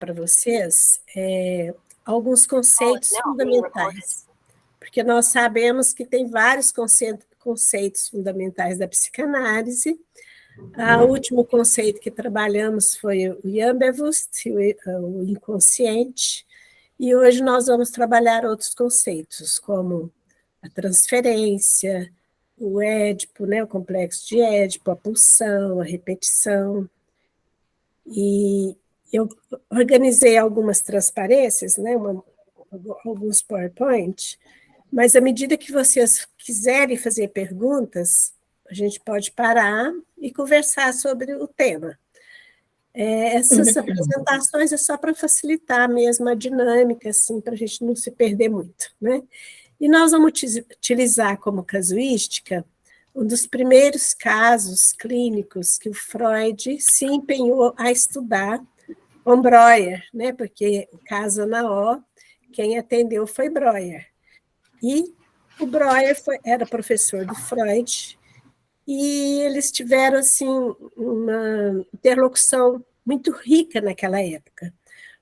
para vocês alguns conceitos fundamentais, porque nós sabemos que tem vários conceitos fundamentais da psicanálise. O último conceito que trabalhamos foi o Jambewusst, o inconsciente, e hoje nós vamos trabalhar outros conceitos, como a transferência, o Édipo, né, o complexo de Édipo, a pulsão, a repetição. E eu organizei algumas transparências, né, alguns PowerPoint, mas à medida que vocês quiserem fazer perguntas, a gente pode parar e conversar sobre o tema. Essas apresentações é só para facilitar mesmo a dinâmica, assim, para a gente não se perder muito, né? E nós vamos utilizar como casuística um dos primeiros casos clínicos que o Freud se empenhou a estudar com Breuer, né? Porque o caso Ana O, quem atendeu foi Breuer. E o Breuer era professor do Freud, e eles tiveram assim, uma interlocução muito rica naquela época,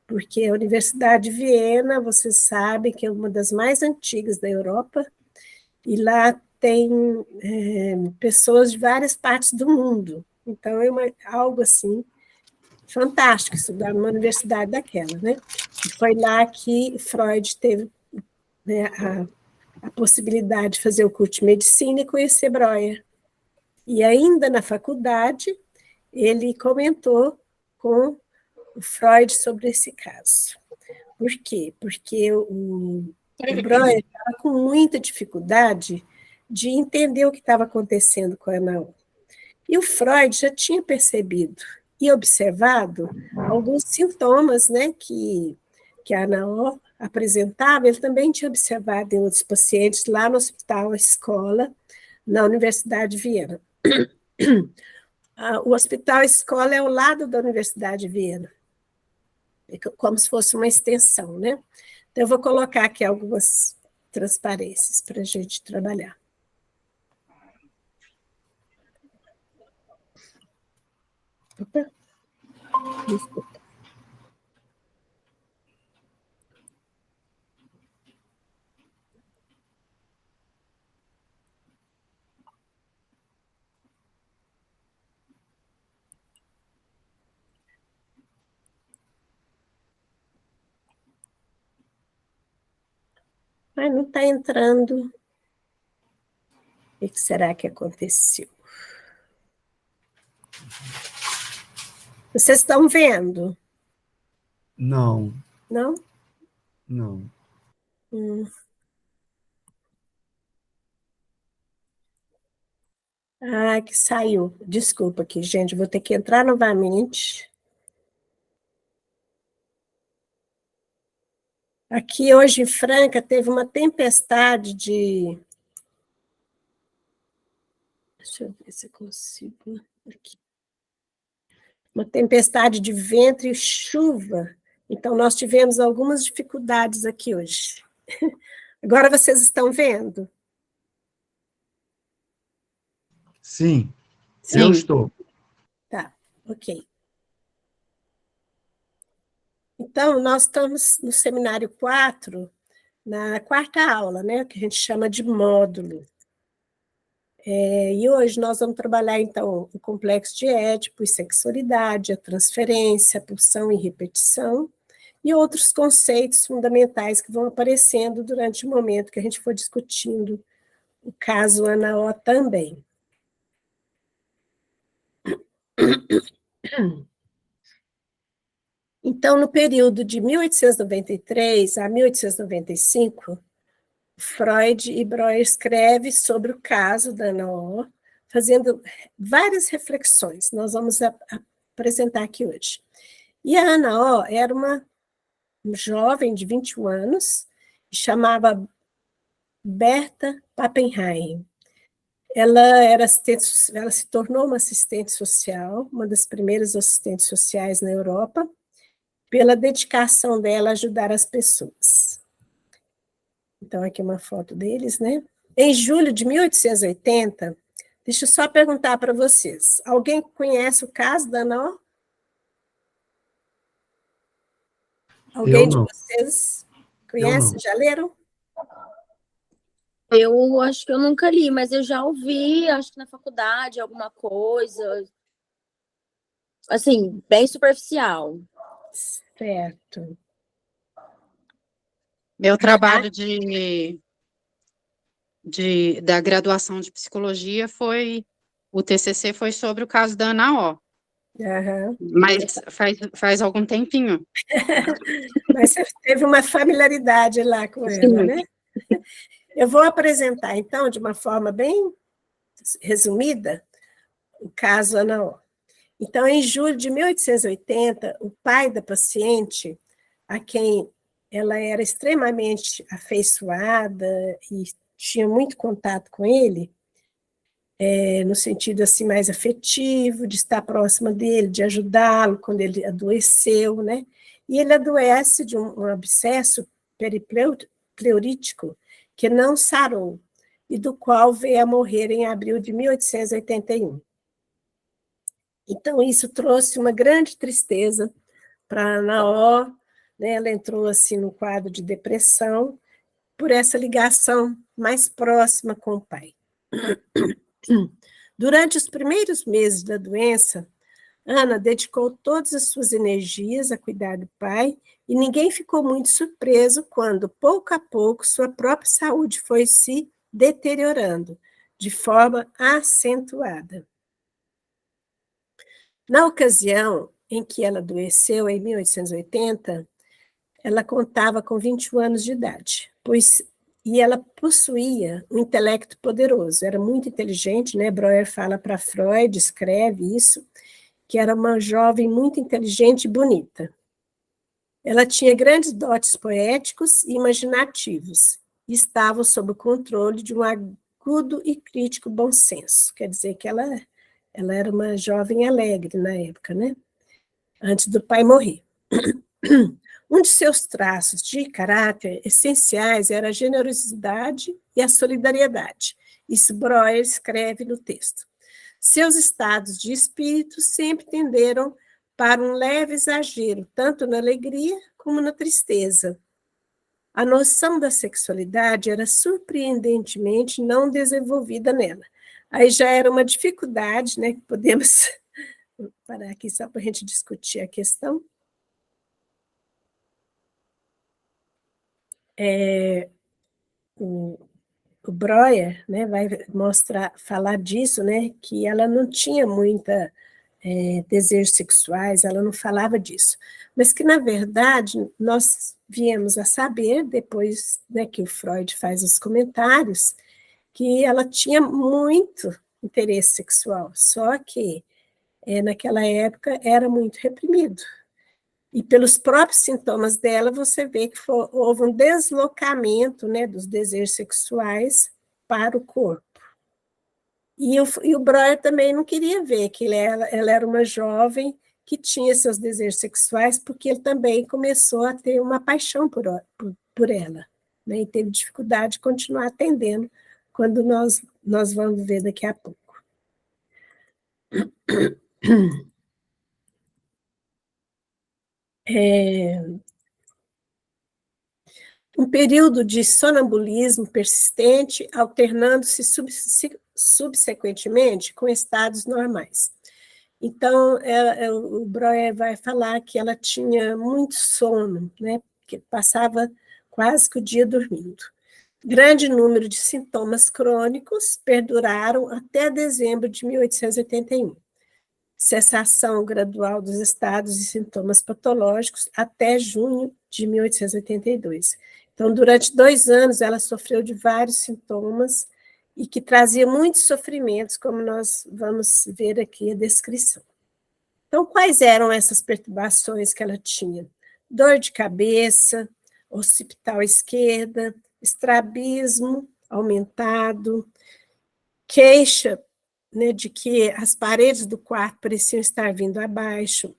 porque a Universidade de Viena, vocês sabem que é uma das mais antigas da Europa, e lá tem pessoas de várias partes do mundo. Então, é algo assim fantástico estudar numa universidade daquela, né? E foi lá que Freud teve, né, a possibilidade de fazer o curso de medicina e conhecer Breuer. E ainda na faculdade, ele comentou com o Freud sobre esse caso. Por quê? Porque o Breuer estava com muita dificuldade de entender o que estava acontecendo com a Ana O. E o Freud já tinha percebido e observado alguns sintomas, né, que a Ana O apresentava, ele também tinha observado em outros pacientes lá no hospital, escola, na Universidade de Viena. O hospital escola é ao lado da Universidade de Viena, como se fosse uma extensão, né? Então, eu vou colocar aqui algumas transparências para a gente trabalhar. Opa. Desculpa. Mas não está entrando. O que será que aconteceu? Vocês estão vendo? Não. Não? Não. Que saiu. Desculpa aqui, gente. Vou ter que entrar novamente. Aqui hoje em Franca teve uma tempestade de... Deixa eu ver se eu consigo... Aqui. Uma tempestade de vento e chuva. Então, nós tivemos algumas dificuldades aqui hoje. Agora vocês estão vendo? Sim, eu estou. Tá, ok. Então, nós estamos no seminário 4, na quarta aula, né, que a gente chama de módulo. E hoje nós vamos trabalhar, então, o complexo de Édipo e sexualidade, a transferência, a pulsão e repetição, e outros conceitos fundamentais que vão aparecendo durante o momento que a gente for discutindo o caso Ana O também. Então, no período de 1893 a 1895, Freud e Breuer escrevem sobre o caso da Ana O, fazendo várias reflexões. Nós vamos apresentar aqui hoje. E a Ana O era uma jovem de 21 anos, chamava Berta Pappenheim. Ela se tornou uma assistente social, uma das primeiras assistentes sociais na Europa, pela dedicação dela a ajudar as pessoas. Então, aqui uma foto deles, né? Em julho de 1880, deixa eu só perguntar para vocês, alguém conhece o caso da Ana O? Alguém de não. vocês Eu conhece? não. Já leram? Eu acho que eu nunca li, mas eu já ouvi, acho que na faculdade, alguma coisa, assim, bem superficial. Certo. Meu trabalho da graduação de psicologia o TCC foi sobre o caso da Ana O. Aham. Mas faz algum tempinho. Mas você teve uma familiaridade lá com ela, Sim. né? Eu vou apresentar, então, de uma forma bem resumida, o caso Ana O. Então, em julho de 1880, o pai da paciente, a quem ela era extremamente afeiçoada e tinha muito contato com ele, no sentido assim mais afetivo, de estar próxima dele, de ajudá-lo quando ele adoeceu, né? E ele adoece de um abscesso peripleurítico que não sarou e do qual veio a morrer em abril de 1881. Então, isso trouxe uma grande tristeza para Ana O, né? Ela entrou assim no quadro de depressão por essa ligação mais próxima com o pai. Durante os primeiros meses da doença, Ana dedicou todas as suas energias a cuidar do pai e ninguém ficou muito surpreso quando, pouco a pouco, sua própria saúde foi se deteriorando de forma acentuada. Na ocasião em que ela adoeceu, em 1880, ela contava com 21 anos de idade, e ela possuía um intelecto poderoso, era muito inteligente, né? Breuer fala para Freud, escreve isso, que era uma jovem muito inteligente e bonita. Ela tinha grandes dotes poéticos e imaginativos, e estava sob o controle de um agudo e crítico bom senso, quer dizer que ela era uma jovem alegre na época, né? Antes do pai morrer. Um de seus traços de caráter essenciais era a generosidade e a solidariedade. Isso Breuer escreve no texto. Seus estados de espírito sempre tenderam para um leve exagero, tanto na alegria como na tristeza. A noção da sexualidade era surpreendentemente não desenvolvida nela. Aí já era uma dificuldade, né? Podemos parar aqui só para a gente discutir a questão. O Breuer, né, vai falar disso, né, que ela não tinha muita desejos sexuais, ela não falava disso, mas que, na verdade, nós viemos a saber, depois, né, que o Freud faz os comentários, que ela tinha muito interesse sexual, só que naquela época era muito reprimido. E pelos próprios sintomas dela, você vê que houve um deslocamento, né, dos desejos sexuais para o corpo. E o Breuer também não queria ver que ela era uma jovem que tinha seus desejos sexuais, porque ele também começou a ter uma paixão por ela, né, e teve dificuldade de continuar atendendo, quando nós vamos ver daqui a pouco. Um período de sonambulismo persistente, alternando-se subsequentemente com estados normais. Então, o Breuer vai falar que ela tinha muito sono, né, que passava quase que o dia dormindo. Grande número de sintomas crônicos perduraram até dezembro de 1881. Cessação gradual dos estados e sintomas patológicos até junho de 1882. Então, durante 2 anos, ela sofreu de vários sintomas e que trazia muitos sofrimentos, como nós vamos ver aqui a descrição. Então, quais eram essas perturbações que ela tinha? Dor de cabeça, occipital esquerda, estrabismo aumentado, queixa, né, de que as paredes do quarto pareciam estar vindo abaixo,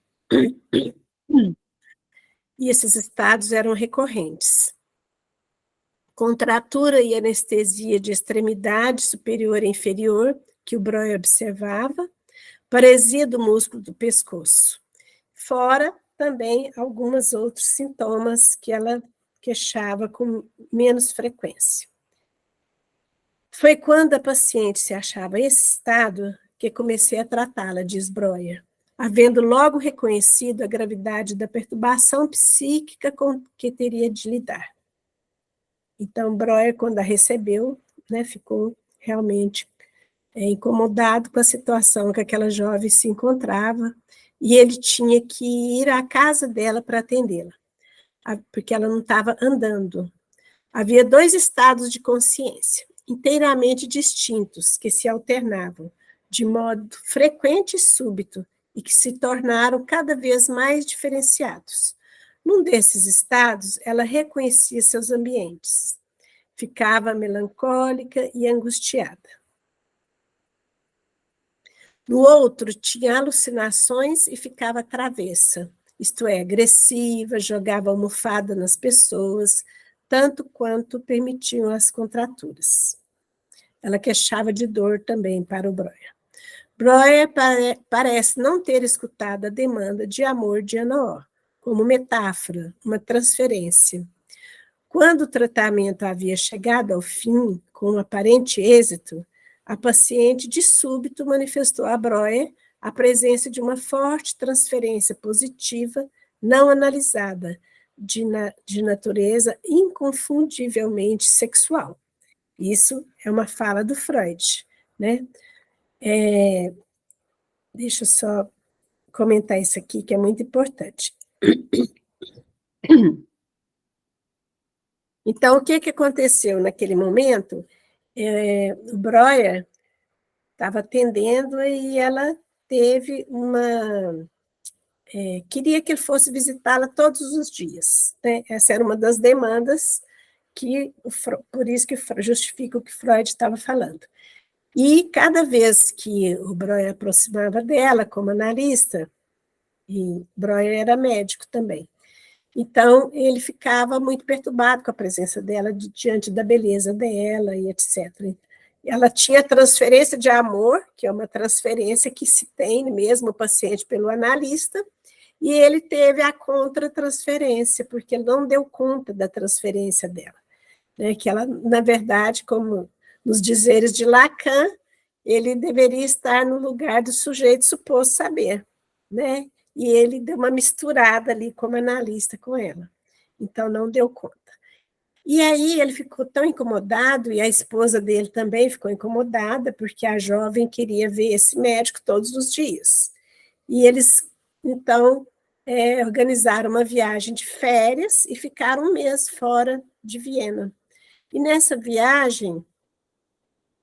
e esses estados eram recorrentes. Contratura e anestesia de extremidade superior e inferior, que o Breuer observava, paresia do músculo do pescoço. Fora também alguns outros sintomas que ela queixava com menos frequência. Foi quando a paciente se achava nesse estado que comecei a tratá-la, diz Breuer, havendo logo reconhecido a gravidade da perturbação psíquica com que teria de lidar. Então, Breuer, quando a recebeu, né, ficou realmente incomodado com a situação que aquela jovem se encontrava, e ele tinha que ir à casa dela para atendê-la, porque ela não estava andando. Havia 2 estados de consciência, inteiramente distintos, que se alternavam, de modo frequente e súbito, e que se tornaram cada vez mais diferenciados. Num desses estados, ela reconhecia seus ambientes, ficava melancólica e angustiada. No outro, tinha alucinações e ficava travessa, isto é, agressiva, jogava almofada nas pessoas, tanto quanto permitiam as contraturas. Ela queixava de dor também para o Breuer. Breuer parece não ter escutado a demanda de amor de Ana O, como metáfora, uma transferência. Quando o tratamento havia chegado ao fim, com aparente êxito, a paciente de súbito manifestou a Breuer a presença de uma forte transferência positiva não analisada, de natureza inconfundivelmente sexual. Isso é uma fala do Freud, né? Deixa eu só comentar isso aqui, que é muito importante. Então, o que aconteceu naquele momento? O Breuer estava atendendo e ela teve queria que ele fosse visitá-la todos os dias, né? Essa era uma das demandas por isso que justifica o que Freud estava falando. E cada vez que o Breuer aproximava dela como analista, e Breuer era médico também, então ele ficava muito perturbado com a presença dela diante da beleza dela e etc. Ela tinha transferência de amor, que é uma transferência que se tem mesmo o paciente pelo analista, e ele teve a contra-transferência, porque ele não deu conta da transferência dela, né? Que ela, na verdade, como nos dizeres de Lacan, ele deveria estar no lugar do sujeito suposto saber, né? E ele deu uma misturada ali como analista com ela, então não deu conta. E aí ele ficou tão incomodado, e a esposa dele também ficou incomodada, porque a jovem queria ver esse médico todos os dias. E eles, então, organizaram uma viagem de férias e ficaram 1 mês fora de Viena. E nessa viagem,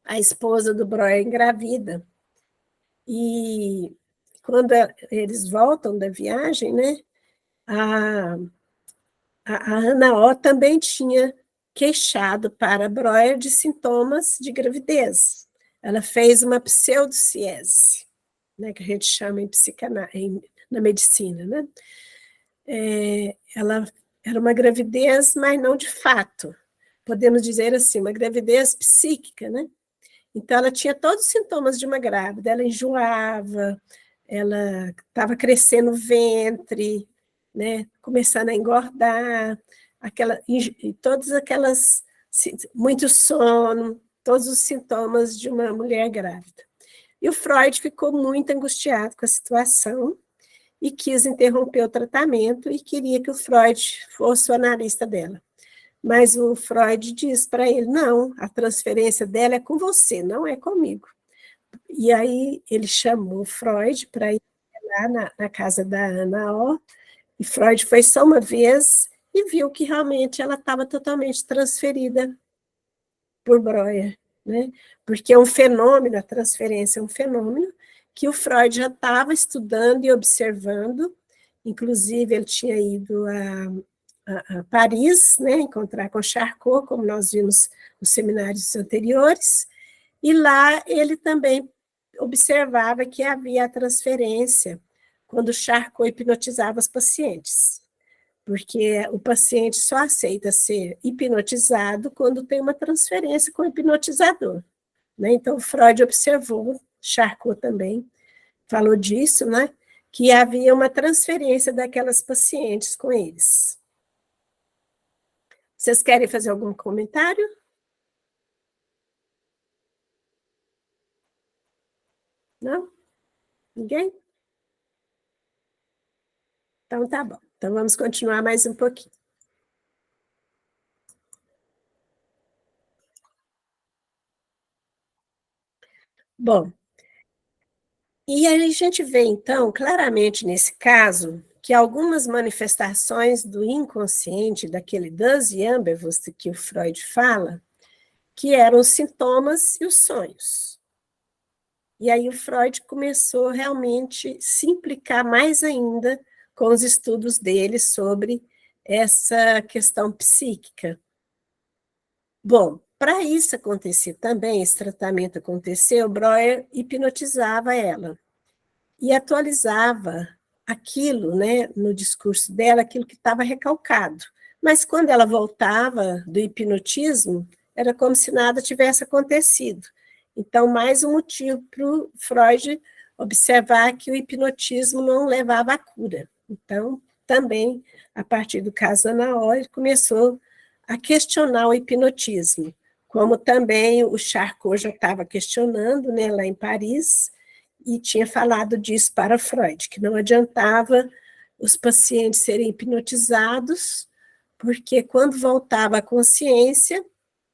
a esposa do Breuer engravida. E quando eles voltam da viagem, né, a Ana O também tinha queixado para Breuer de sintomas de gravidez. Ela fez uma pseudociese, né, que a gente chama na medicina, né? Ela era uma gravidez, mas não de fato. Podemos dizer assim, uma gravidez psíquica, né? Então, ela tinha todos os sintomas de uma grávida. Ela enjoava, ela estava crescendo o ventre, né? Começando a engordar, muito sono, todos os sintomas de uma mulher grávida. E o Freud ficou muito angustiado com a situação e quis interromper o tratamento e queria que o Freud fosse o analista dela. Mas o Freud diz para ele, não, a transferência dela é com você, não é comigo. E aí ele chamou o Freud para ir lá na casa da Ana O, e Freud foi só uma vez e viu que realmente ela estava totalmente transferida por Breuer, né? Porque é um fenômeno, a transferência é um fenômeno que o Freud já estava estudando e observando, inclusive ele tinha ido a Paris, né, encontrar com Charcot, como nós vimos nos seminários anteriores, e lá ele também observava que havia a transferência quando Charcot hipnotizava os pacientes, porque o paciente só aceita ser hipnotizado quando tem uma transferência com o hipnotizador, né? Então, Freud observou, Charcot também falou disso, né? que havia uma transferência daquelas pacientes com eles. Vocês querem fazer algum comentário? Não? Ninguém? Então, tá bom. Então, vamos continuar mais um pouquinho. Bom, e aí a gente vê, então, claramente nesse caso, que algumas manifestações do inconsciente, daquele das Jamberwurst que o Freud fala, que eram os sintomas e os sonhos. E aí o Freud começou realmente a se implicar mais ainda com os estudos dele sobre essa questão psíquica. Bom, para isso acontecer também, esse tratamento acontecer, o Breuer hipnotizava ela e atualizava aquilo, né, no discurso dela, aquilo que estava recalcado. Mas quando ela voltava do hipnotismo, era como se nada tivesse acontecido. Então, mais um motivo para o Freud observar que o hipnotismo não levava à cura. Então, também, a partir do caso da Ana Oller, ele começou a questionar o hipnotismo, como também o Charcot já estava questionando, né, lá em Paris, e tinha falado disso para Freud, que não adiantava os pacientes serem hipnotizados, porque quando voltava a consciência,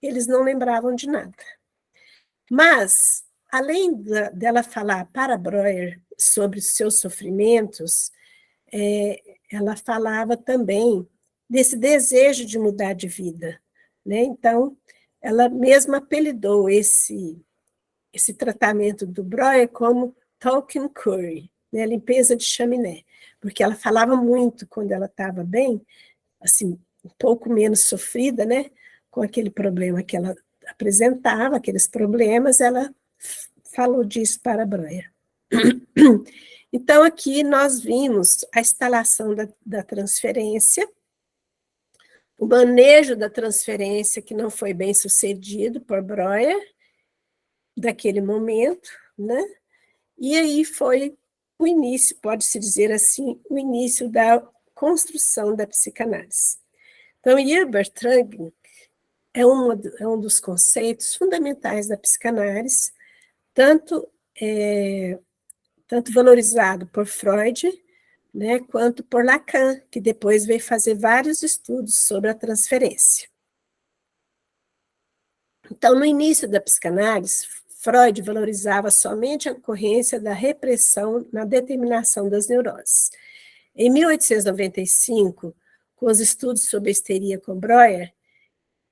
eles não lembravam de nada. Mas, além dela falar para Breuer sobre os seus sofrimentos, ela falava também desse desejo de mudar de vida, né? Então, ela mesma apelidou esse tratamento do Breuer como talking curry, né? Limpeza de chaminé, porque ela falava muito quando ela estava bem, assim, um pouco menos sofrida, né? Com aquele problema que ela apresentava, aqueles problemas, ela falou disso para Breuer. Então, aqui nós vimos a instalação da transferência, o manejo da transferência que não foi bem sucedido por Breuer, daquele momento, né? E aí foi o início, pode-se dizer assim, o início da construção da psicanálise. Então, Hilbert Trangling é um dos conceitos fundamentais da psicanálise, tanto valorizado por Freud, né, quanto por Lacan, que depois veio fazer vários estudos sobre a transferência. Então, no início da psicanálise, Freud valorizava somente a ocorrência da repressão na determinação das neuroses. Em 1895, com os estudos sobre a histeria com Breuer,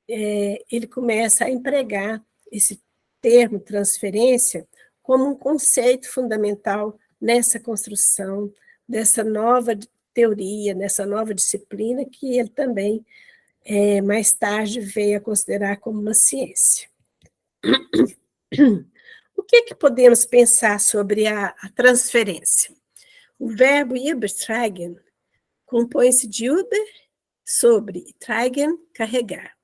ele começa a empregar esse termo transferência como um conceito fundamental nessa construção dessa nova teoria, nessa nova disciplina que ele também, mais tarde, veio a considerar como uma ciência. O que podemos pensar sobre a transferência? O verbo übertragen compõe-se de über, sobre, e tragen, carregar.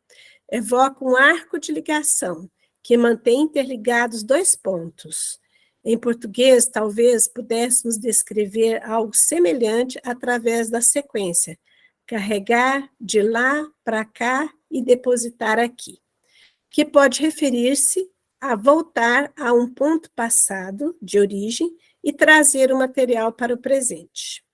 Evoca um arco de ligação que mantém interligados dois pontos. Em português, talvez pudéssemos descrever algo semelhante através da sequência: carregar de lá para cá e depositar aqui, que pode referir-se a voltar a um ponto passado de origem e trazer o material para o presente.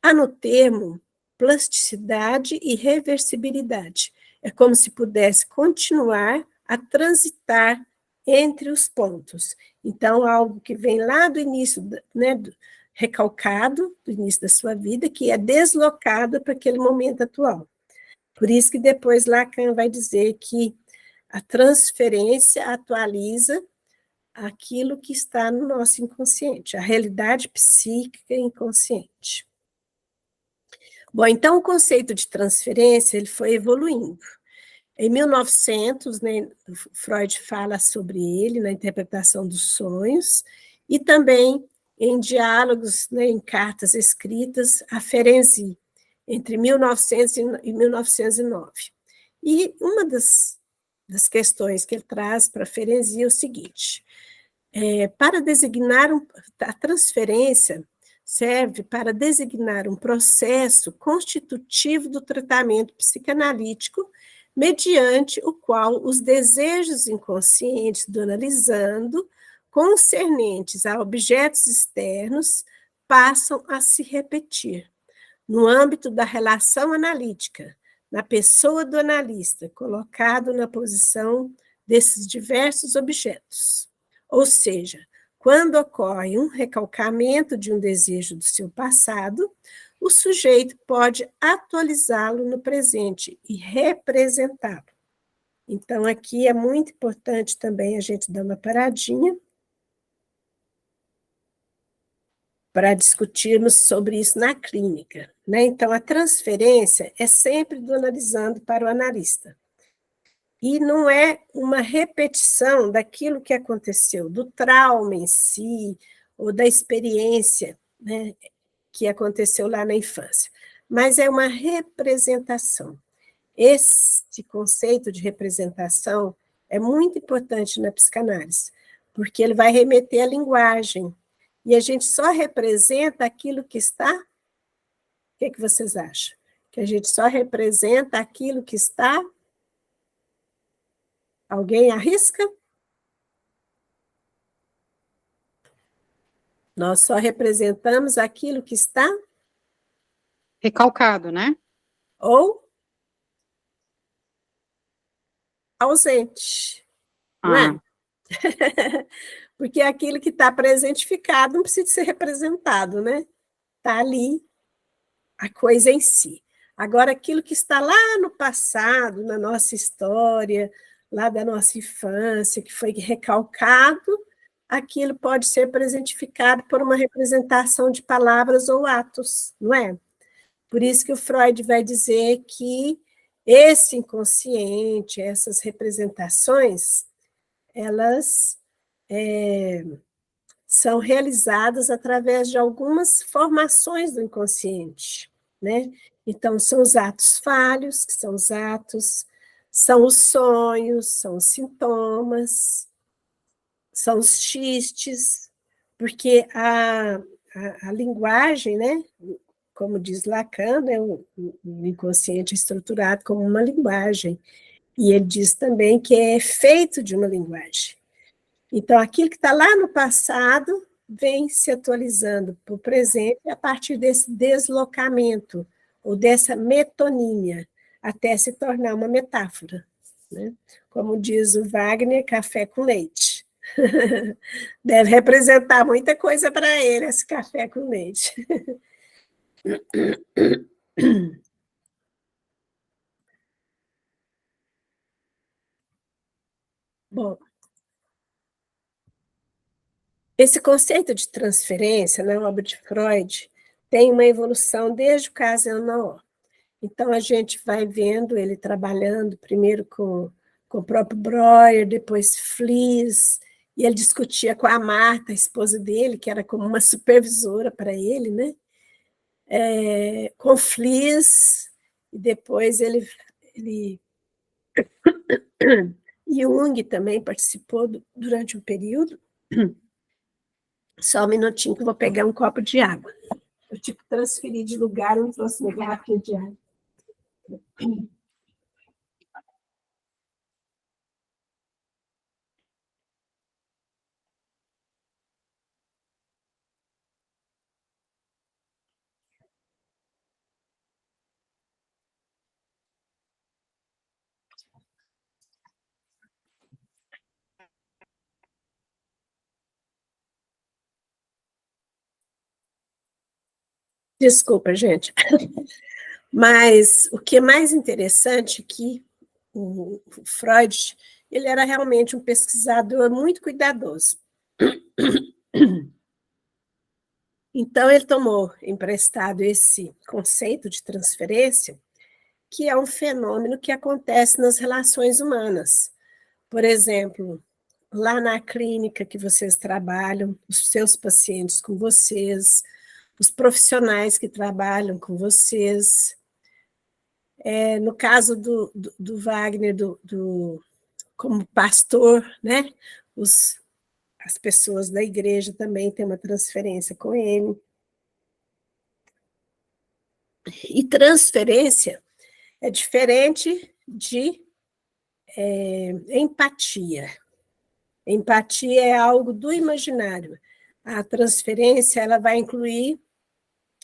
Há no termo plasticidade e reversibilidade. É como se pudesse continuar a transitar entre os pontos. Então, algo que vem lá do início, né, recalcado, do início da sua vida, que é deslocado para aquele momento atual. Por isso que depois Lacan vai dizer que a transferência atualiza aquilo que está no nosso inconsciente, a realidade psíquica inconsciente. Bom, então o conceito de transferência ele foi evoluindo. Em 1900, né, Freud fala sobre ele na interpretação dos sonhos e também em diálogos, né, em cartas escritas a Ferenczi, entre 1900 e 1909. E uma das questões que ele traz para Ferenczi é o seguinte: para designar a transferência, serve para designar um processo constitutivo do tratamento psicanalítico, mediante o qual os desejos inconscientes do analisando, concernentes a objetos externos, passam a se repetir. No âmbito da relação analítica, na pessoa do analista, colocado na posição desses diversos objetos. Ou seja, quando ocorre um recalcamento de um desejo do seu passado, o sujeito pode atualizá-lo no presente e representá-lo. Então, aqui é muito importante também a gente dar uma paradinha para discutirmos sobre isso na clínica, né? Então, a transferência é sempre do analisando para o analista. E não é uma repetição daquilo que aconteceu, do trauma em si, ou da experiência, né, que aconteceu lá na infância, mas é uma representação. Esse conceito de representação é muito importante na psicanálise, porque ele vai remeter à linguagem, e a gente só representa aquilo que está... O que vocês acham? Que a gente só representa aquilo que está... Alguém arrisca? Nós só representamos aquilo que está... Recalcado, né? Ou ausente, não é? Porque aquilo que está presentificado não precisa ser representado, né? Está ali a coisa em si. Agora, aquilo que está lá no passado, na nossa história, lá da nossa infância, que foi recalcado, aquilo pode ser presentificado por uma representação de palavras ou atos, não é? Por isso que o Freud vai dizer que esse inconsciente, essas representações, elas são realizadas através de algumas formações do inconsciente, né? Então, são os atos falhos, que são os atos, são os sonhos, são os sintomas, são os xistes, porque a linguagem, né? Como diz Lacan, né, o inconsciente é estruturado como uma linguagem, e ele diz também que é feito de uma linguagem. Então, aquilo que está lá no passado vem se atualizando para o presente a partir desse deslocamento, ou dessa metonímia, até se tornar uma metáfora, né? Como diz o Wagner, café com leite. Deve representar muita coisa para ele, esse café com leite. Bom, esse conceito de transferência, na obra de Freud, tem uma evolução desde o caso Elnaor. Então, a gente vai vendo ele trabalhando primeiro com o próprio Breuer, depois Fliess, e ele discutia com a Marta, a esposa dele, que era como uma supervisora para ele, né? Com Fliess, e depois ele Jung também participou durante um período. Só um minutinho que eu vou pegar um copo de água. Eu tive que transferir de lugar, eu não trouxe minha garrafinha de água. Desculpa, gente. Mas o que é mais interessante é que o Freud, ele era realmente um pesquisador muito cuidadoso. Então, ele tomou emprestado esse conceito de transferência, que é um fenômeno que acontece nas relações humanas. Por exemplo, lá na clínica que vocês trabalham, os seus pacientes com vocês, os profissionais que trabalham com vocês. No caso do Wagner, como pastor, né? As pessoas da igreja também têm uma transferência com ele. E transferência é diferente de empatia. Empatia é algo do imaginário. A transferência ela vai incluir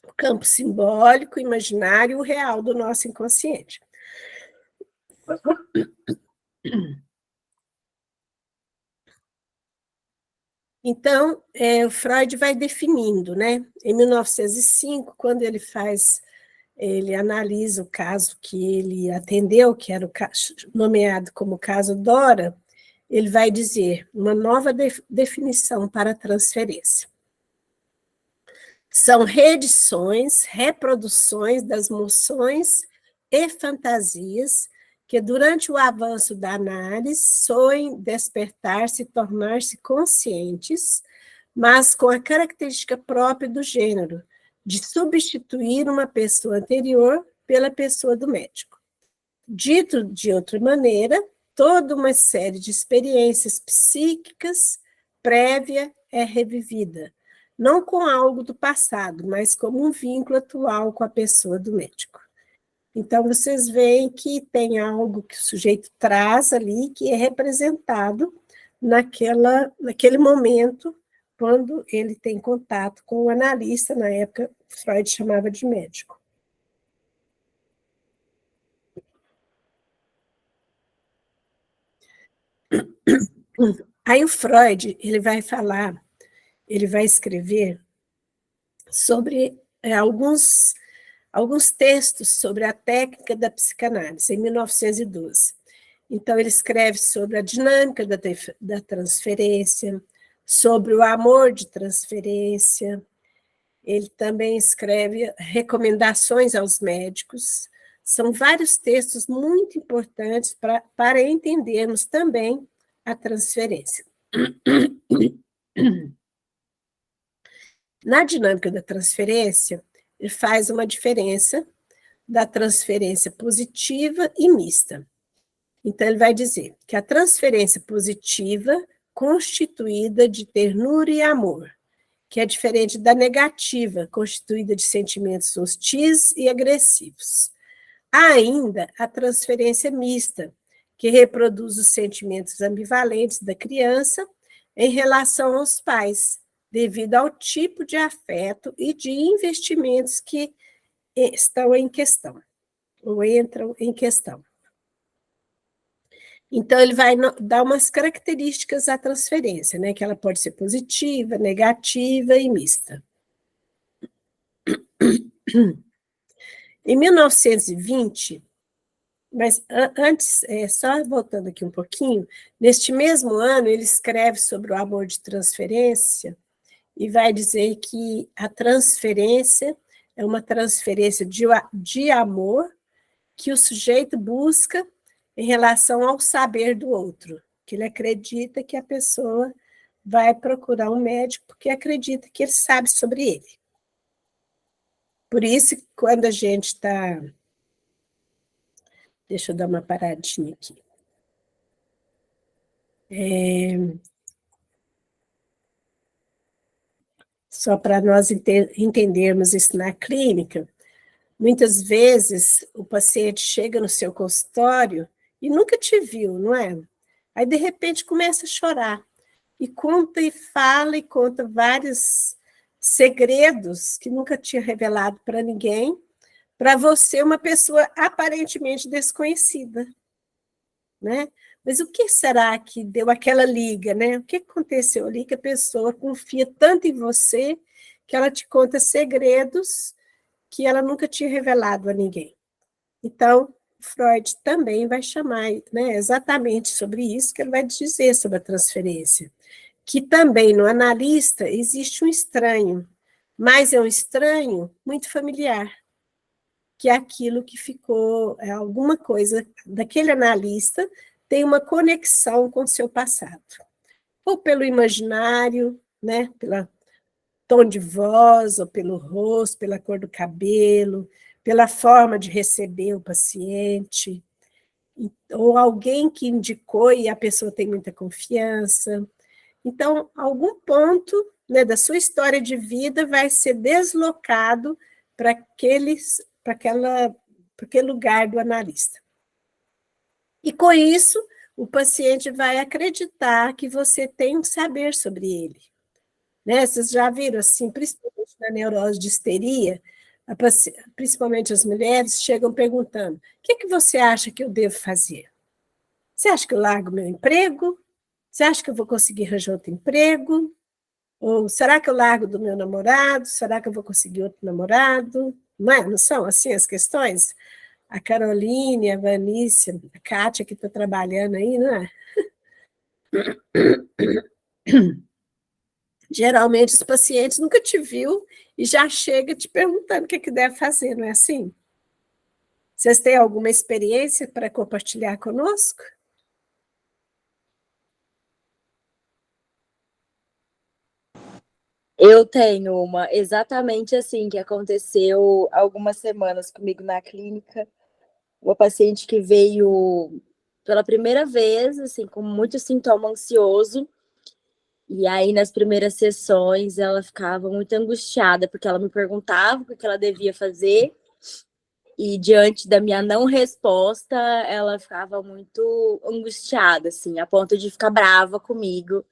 o campo simbólico, imaginário e o real do nosso inconsciente. Então, o Freud vai definindo, né? Em 1905, quando ele analisa o caso que ele atendeu, que era nomeado como caso Dora, ele vai dizer uma nova definição para a transferência. São reedições, reproduções das moções e fantasias que, durante o avanço da análise, soem despertar-se e tornar-se conscientes, mas com a característica própria do gênero, de substituir uma pessoa anterior pela pessoa do médico. Dito de outra maneira, toda uma série de experiências psíquicas prévia é revivida, não com algo do passado, mas como um vínculo atual com a pessoa do médico. Então, vocês veem que tem algo que o sujeito traz ali, que é representado naquele momento, quando ele tem contato com o analista, na época, Freud chamava de médico. Aí o Freud, ele vai escrever sobre alguns textos sobre a técnica da psicanálise, em 1912. Então, ele escreve sobre a dinâmica da transferência, sobre o amor de transferência. Ele também escreve recomendações aos médicos. São vários textos muito importantes para entendermos também a transferência. Na dinâmica da transferência, ele faz uma diferença da transferência positiva e mista. Então, ele vai dizer que a transferência positiva, constituída de ternura e amor, que é diferente da negativa, constituída de sentimentos hostis e agressivos. Há ainda a transferência mista, que reproduz os sentimentos ambivalentes da criança em relação aos pais, devido ao tipo de afeto e de investimentos que estão em questão, ou entram em questão. Então, ele vai dar umas características à transferência, né? Que ela pode ser positiva, negativa e mista. Em 1920, mas antes, só voltando aqui um pouquinho, neste mesmo ano, ele escreve sobre o amor de transferência e vai dizer que a transferência é uma transferência de amor que o sujeito busca em relação ao saber do outro, que ele acredita que a pessoa vai procurar um médico porque acredita que ele sabe sobre ele. Por isso, quando a gente está... Deixa eu dar uma paradinha aqui. Só para nós entendermos isso na clínica, muitas vezes o paciente chega no seu consultório e nunca te viu, não é? Aí, de repente, começa a chorar. E conta e fala e conta vários segredos que nunca tinha revelado para ninguém, para você, uma pessoa aparentemente desconhecida, né? Mas o que será que deu aquela liga, né? O que aconteceu ali que a pessoa confia tanto em você que ela te conta segredos que ela nunca tinha revelado a ninguém? Então, Freud também vai chamar, né, exatamente sobre isso que ele vai dizer sobre a transferência, que também no analista existe um estranho, mas é um estranho muito familiar, que é aquilo que ficou, alguma coisa daquele analista tem uma conexão com o seu passado, ou pelo imaginário, né, pelo tom de voz, ou pelo rosto, pela cor do cabelo, pela forma de receber o paciente, ou alguém que indicou e a pessoa tem muita confiança. Então, algum ponto, né, da sua história de vida vai ser deslocado para para aquele lugar do analista. E com isso, o paciente vai acreditar que você tem um saber sobre ele. Né? Vocês já viram, assim, principalmente na neurose de histeria, principalmente as mulheres chegam perguntando: o que você acha que eu devo fazer? Você acha que eu largo meu emprego? Você acha que eu vou conseguir arranjar outro emprego? Ou será que eu largo do meu namorado? Será que eu vou conseguir outro namorado? Não são assim as questões? A Caroline, a Vanícia, a Kátia, que está trabalhando aí, não é? Geralmente os pacientes nunca te viu e já chega te perguntando o que deve fazer, não é assim? Vocês têm alguma experiência para compartilhar conosco? Eu tenho uma exatamente assim, que aconteceu algumas semanas comigo na clínica. Uma paciente que veio pela primeira vez, assim, com muito sintoma ansioso. E aí, nas primeiras sessões, ela ficava muito angustiada, porque ela me perguntava o que ela devia fazer. E diante da minha não resposta, ela ficava muito angustiada, assim, a ponto de ficar brava comigo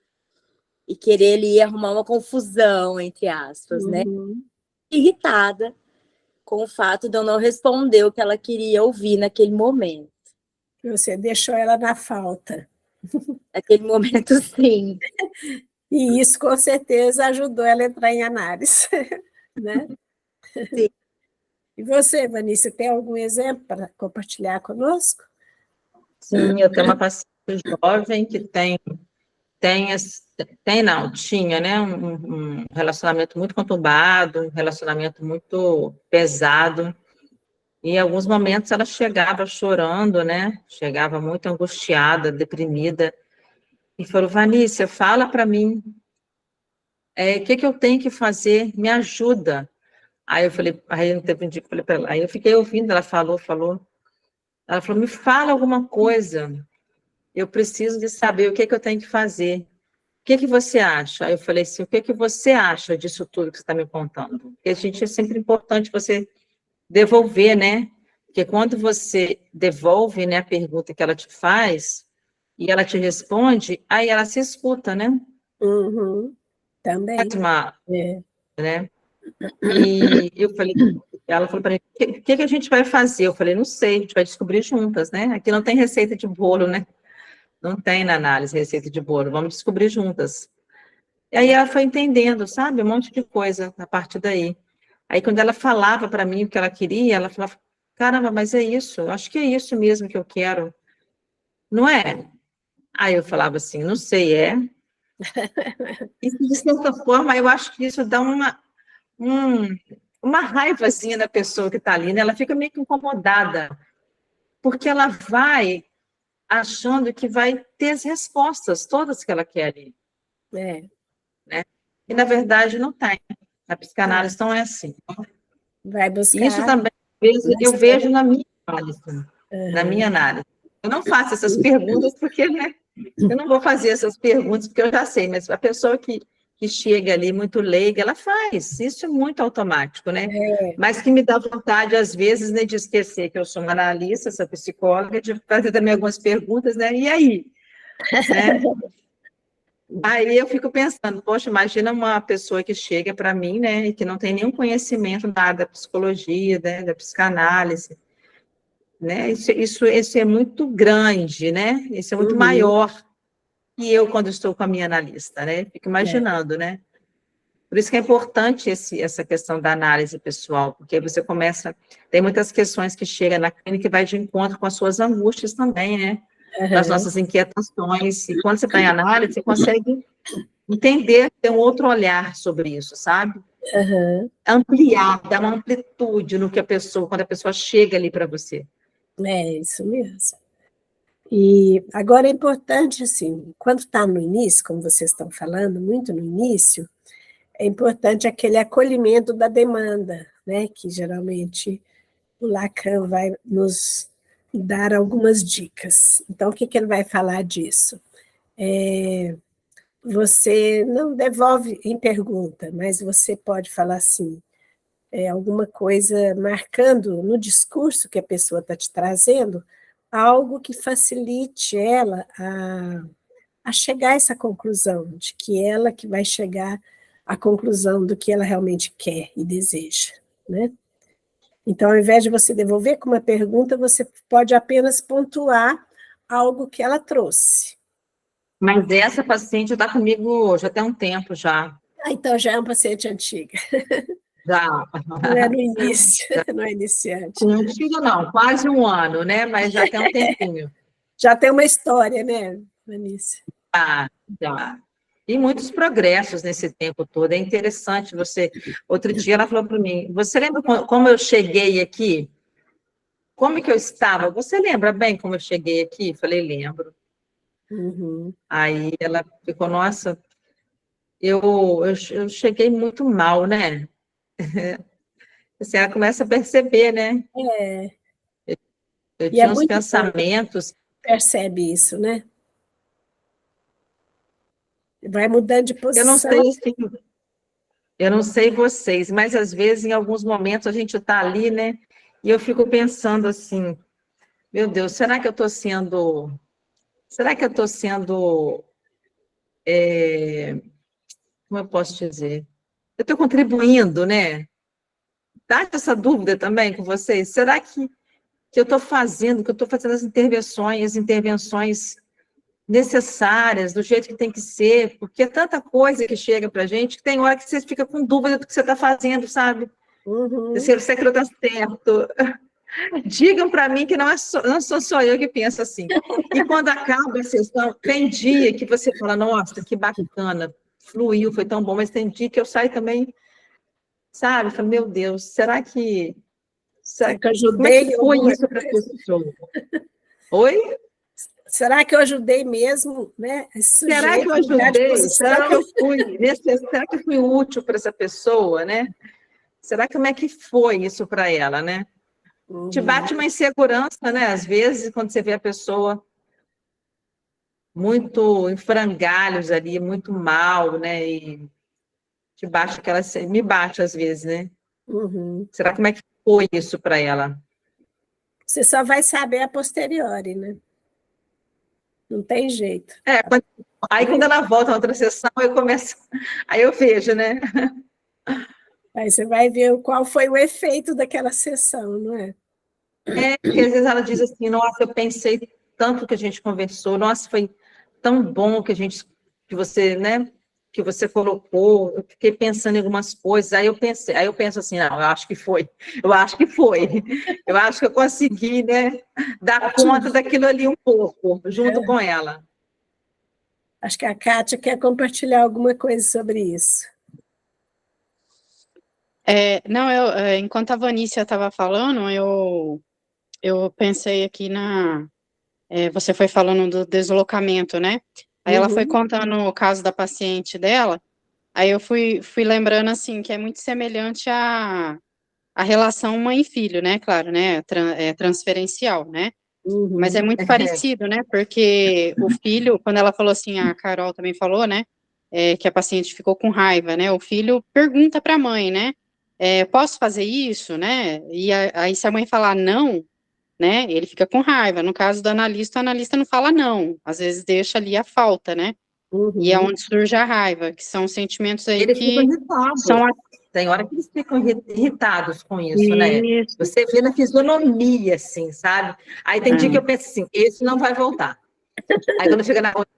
e querer ali arrumar uma confusão, entre aspas, né? Irritada com o fato de eu não responder o que ela queria ouvir naquele momento. Você deixou ela na falta. Naquele momento, sim. E isso, com certeza, ajudou ela a entrar em análise, né? Sim. E você, Vanícia, tem algum exemplo para compartilhar conosco? Sim, eu tenho uma paciente jovem que tinha, né, um relacionamento muito conturbado, um relacionamento muito pesado, e em alguns momentos ela chegava chorando, né, chegava muito angustiada, deprimida, e falou: Vanícia, fala para mim, o que eu tenho que fazer, me ajuda. Aí eu falei, aí eu entendi, falei para ela, aí eu fiquei ouvindo, ela falou, ela falou: me fala alguma coisa, eu preciso de saber o que eu tenho que fazer. O que você acha? Aí eu falei assim: o que você acha disso tudo que você está me contando? Porque a gente é sempre importante você devolver, né? Porque quando você devolve, né, a pergunta que ela te faz e ela te responde, aí ela se escuta, né? Também. Né? E eu falei, ela falou para mim: o que a gente vai fazer? Eu falei: não sei, a gente vai descobrir juntas, né? Aqui não tem receita de bolo, né? Não tem na análise receita de bolo, vamos descobrir juntas. E aí ela foi entendendo, sabe, um monte de coisa a partir daí. Aí quando ela falava para mim o que ela queria, ela falava: caramba, mas é isso, acho que é isso mesmo que eu quero, não é? Aí eu falava assim: não sei, é? E de certa forma, eu acho que isso dá uma raivazinha na pessoa que está ali, né? Ela fica meio que incomodada, porque ela vai achando que vai ter as respostas todas que ela quer ali. Né? E, na verdade, não tem. A psicanálise não é assim. Vai buscar. Isso também, eu vejo na minha análise. Na minha análise. Eu não faço essas perguntas porque, né? Eu não vou fazer essas perguntas porque eu já sei, mas a pessoa que chega ali muito leiga, ela faz. Isso é muito automático, né? Mas que me dá vontade, às vezes, né, de esquecer que eu sou uma analista, sou psicóloga, de fazer também algumas perguntas, né? E aí? Né? Aí eu fico pensando: poxa, imagina uma pessoa que chega para mim, né, e que não tem nenhum conhecimento da psicologia, né, da psicanálise, né? Isso é muito grande, né? Isso é muito maior que eu quando estou com a minha analista, né? Fico imaginando, né? Por isso que é importante essa questão da análise pessoal, porque você começa, tem muitas questões que chegam na clínica e vai de encontro com as suas angústias também, né? Com as nossas inquietações, e quando você está em análise, você consegue entender, ter um outro olhar sobre isso, sabe? Ampliar, dar uma amplitude no que quando a pessoa chega ali para você. É, isso mesmo. E agora é importante, assim, quando está no início, como vocês estão falando, muito no início, é importante aquele acolhimento da demanda, né? Que geralmente o Lacan vai nos dar algumas dicas. Então, o que ele vai falar disso? Você não devolve em pergunta, mas você pode falar assim: alguma coisa marcando no discurso que a pessoa está te trazendo, algo que facilite ela a chegar a essa conclusão, de que ela que vai chegar à conclusão do que ela realmente quer e deseja, né? Então, ao invés de você devolver com uma pergunta, você pode apenas pontuar algo que ela trouxe. Mas essa paciente está comigo já tem um tempo já. Então, já é uma paciente antiga. Já. Não é no início, não é iniciante. Antigo não, quase um ano, né? Mas já tem um tempinho. Já tem uma história, né, Anícia? Já. E muitos progressos nesse tempo todo. É interessante você... Outro dia ela falou para mim, você lembra como eu cheguei aqui? Como que eu estava? Você lembra bem como eu cheguei aqui? Falei, lembro. Uhum. Aí ela ficou, nossa, eu cheguei muito mal, né? Assim, ela começa a perceber, né? Eu tinha uns pensamentos... Percebe isso, né? Vai mudando de posição. Eu não sei vocês, mas às vezes, em alguns momentos, a gente está ali, né? E eu fico pensando assim, meu Deus, será que eu estou sendo... como eu posso dizer? Eu estou contribuindo, né? Dá essa dúvida também com vocês. Será que eu estou fazendo, as intervenções necessárias, do jeito que tem que ser? Porque é tanta coisa que chega para a gente que tem hora que você fica com dúvida do que você está fazendo, sabe? Uhum. Se aquilo está certo. Digam para mim que não sou só eu que penso assim. E quando acaba a sessão, tem dia que você fala, nossa, que bacana, fluiu, foi tão bom, mas tem dia que eu saio também, sabe? Falo, meu Deus, será que eu ajudei? Como é que foi isso para a pessoa? Oi? Será que eu ajudei mesmo, né? Será que eu ajudei? Será que eu fui útil para essa pessoa, né? Será que como é que foi isso para ela, né? Uhum. Te bate uma insegurança, né? Às vezes, quando você vê a pessoa muito em frangalhos ali, muito mal, né? E te bate me bate às vezes, né? Uhum. Será como é que foi isso para ela? Você só vai saber a posteriori, né? Não tem jeito. Aí quando ela volta na outra sessão, aí eu vejo, né? Aí você vai ver qual foi o efeito daquela sessão, não é? Porque às vezes ela diz assim, nossa, eu pensei tanto que a gente conversou, nossa, foi tão bom que você, né, que você colocou, eu fiquei pensando em algumas coisas, aí eu penso assim, não, eu acho que eu consegui, né, dar conta daquilo ali um pouco, junto com ela. Acho que a Kátia quer compartilhar alguma coisa sobre isso. Não, enquanto a Vanícia estava falando, eu pensei aqui você foi falando do deslocamento, né? Aí ela foi contando o caso da paciente dela, aí eu fui lembrando, assim, que é muito semelhante à relação mãe e filho, né? Claro, né? É transferencial, né? Mas é muito parecido, né? Porque o filho, quando ela falou assim, a Carol também falou, né? Que a paciente ficou com raiva, né? O filho pergunta para a mãe, né? Posso fazer isso, né? E aí se a mãe falar não, né? Ele fica com raiva. No caso do analista, o analista não fala não. Às vezes deixa ali a falta, né? E é onde surge a raiva, que são sentimentos aí Eles ficam que irritados. são... Tem hora que eles ficam irritados com isso, né? Você vê na fisionomia, assim, sabe? Aí tem dia que eu penso assim, esse não vai voltar. Aí quando chega na outra,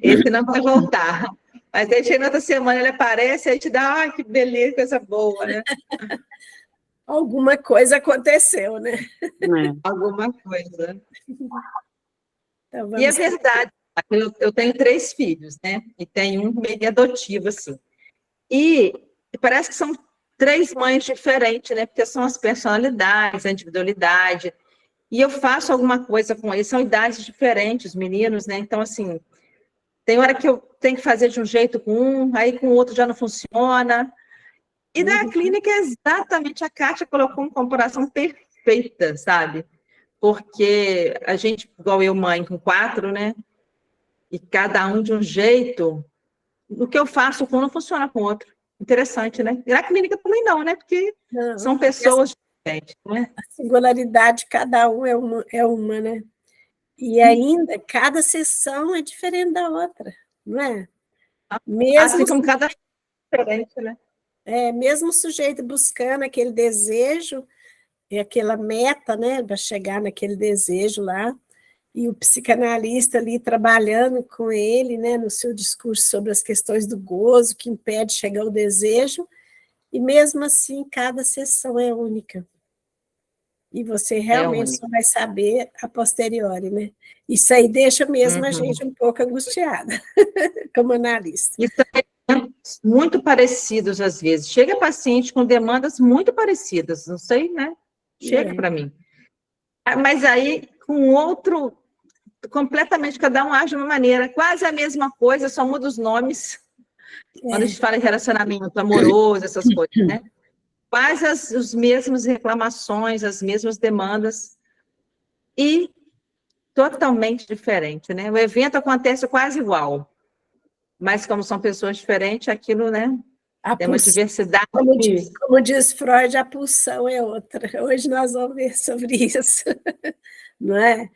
esse não vai voltar. Mas aí chega na outra semana, ele aparece, aí te dá, ai, que beleza, coisa boa, né? Alguma coisa aconteceu, né? Alguma coisa. Então, e é verdade, eu tenho 3 filhos, né? E tenho um meio adotivo, assim. E parece que são 3 mães diferentes, né? Porque são as personalidades, a individualidade. E eu faço alguma coisa com eles, são idades diferentes, os meninos, né? Então, assim, tem hora que eu tenho que fazer de um jeito com um, aí com o outro já não funciona. E na clínica, exatamente, a Kátia colocou uma comparação perfeita, sabe? Porque a gente, igual eu, mãe, com 4, né? E cada um de um jeito, o que eu faço com um não funciona com o outro. Interessante, né? E na clínica também não, né? Porque Não, são pessoas diferentes, né? a singularidade de cada um é uma, né? E ainda, cada sessão é diferente da outra, não é? Mesmo, Assim como cada diferente, né? mesmo o sujeito buscando aquele desejo, aquela meta, né, para chegar naquele desejo lá, e o psicanalista ali trabalhando com ele, né, no seu discurso sobre as questões do gozo, que impede chegar ao desejo, e mesmo assim, cada sessão é única. E você realmente só vai saber a posteriori, né? Isso aí deixa mesmo a gente um pouco angustiada, como analista. E muito parecidos, às vezes. Chega paciente com demandas muito parecidas, não sei, né? Chega para mim. Mas aí, com outro, completamente, cada um age de uma maneira, quase a mesma coisa, só muda os nomes. Quando a gente fala de relacionamento amoroso, essas coisas, né? Quase as mesmas reclamações, as mesmas demandas, e totalmente diferente, né? O evento acontece quase igual, mas como são pessoas diferentes, aquilo, né? Tem uma diversidade. Como diz Freud, a pulsão é outra. Hoje nós vamos ver sobre isso, não é?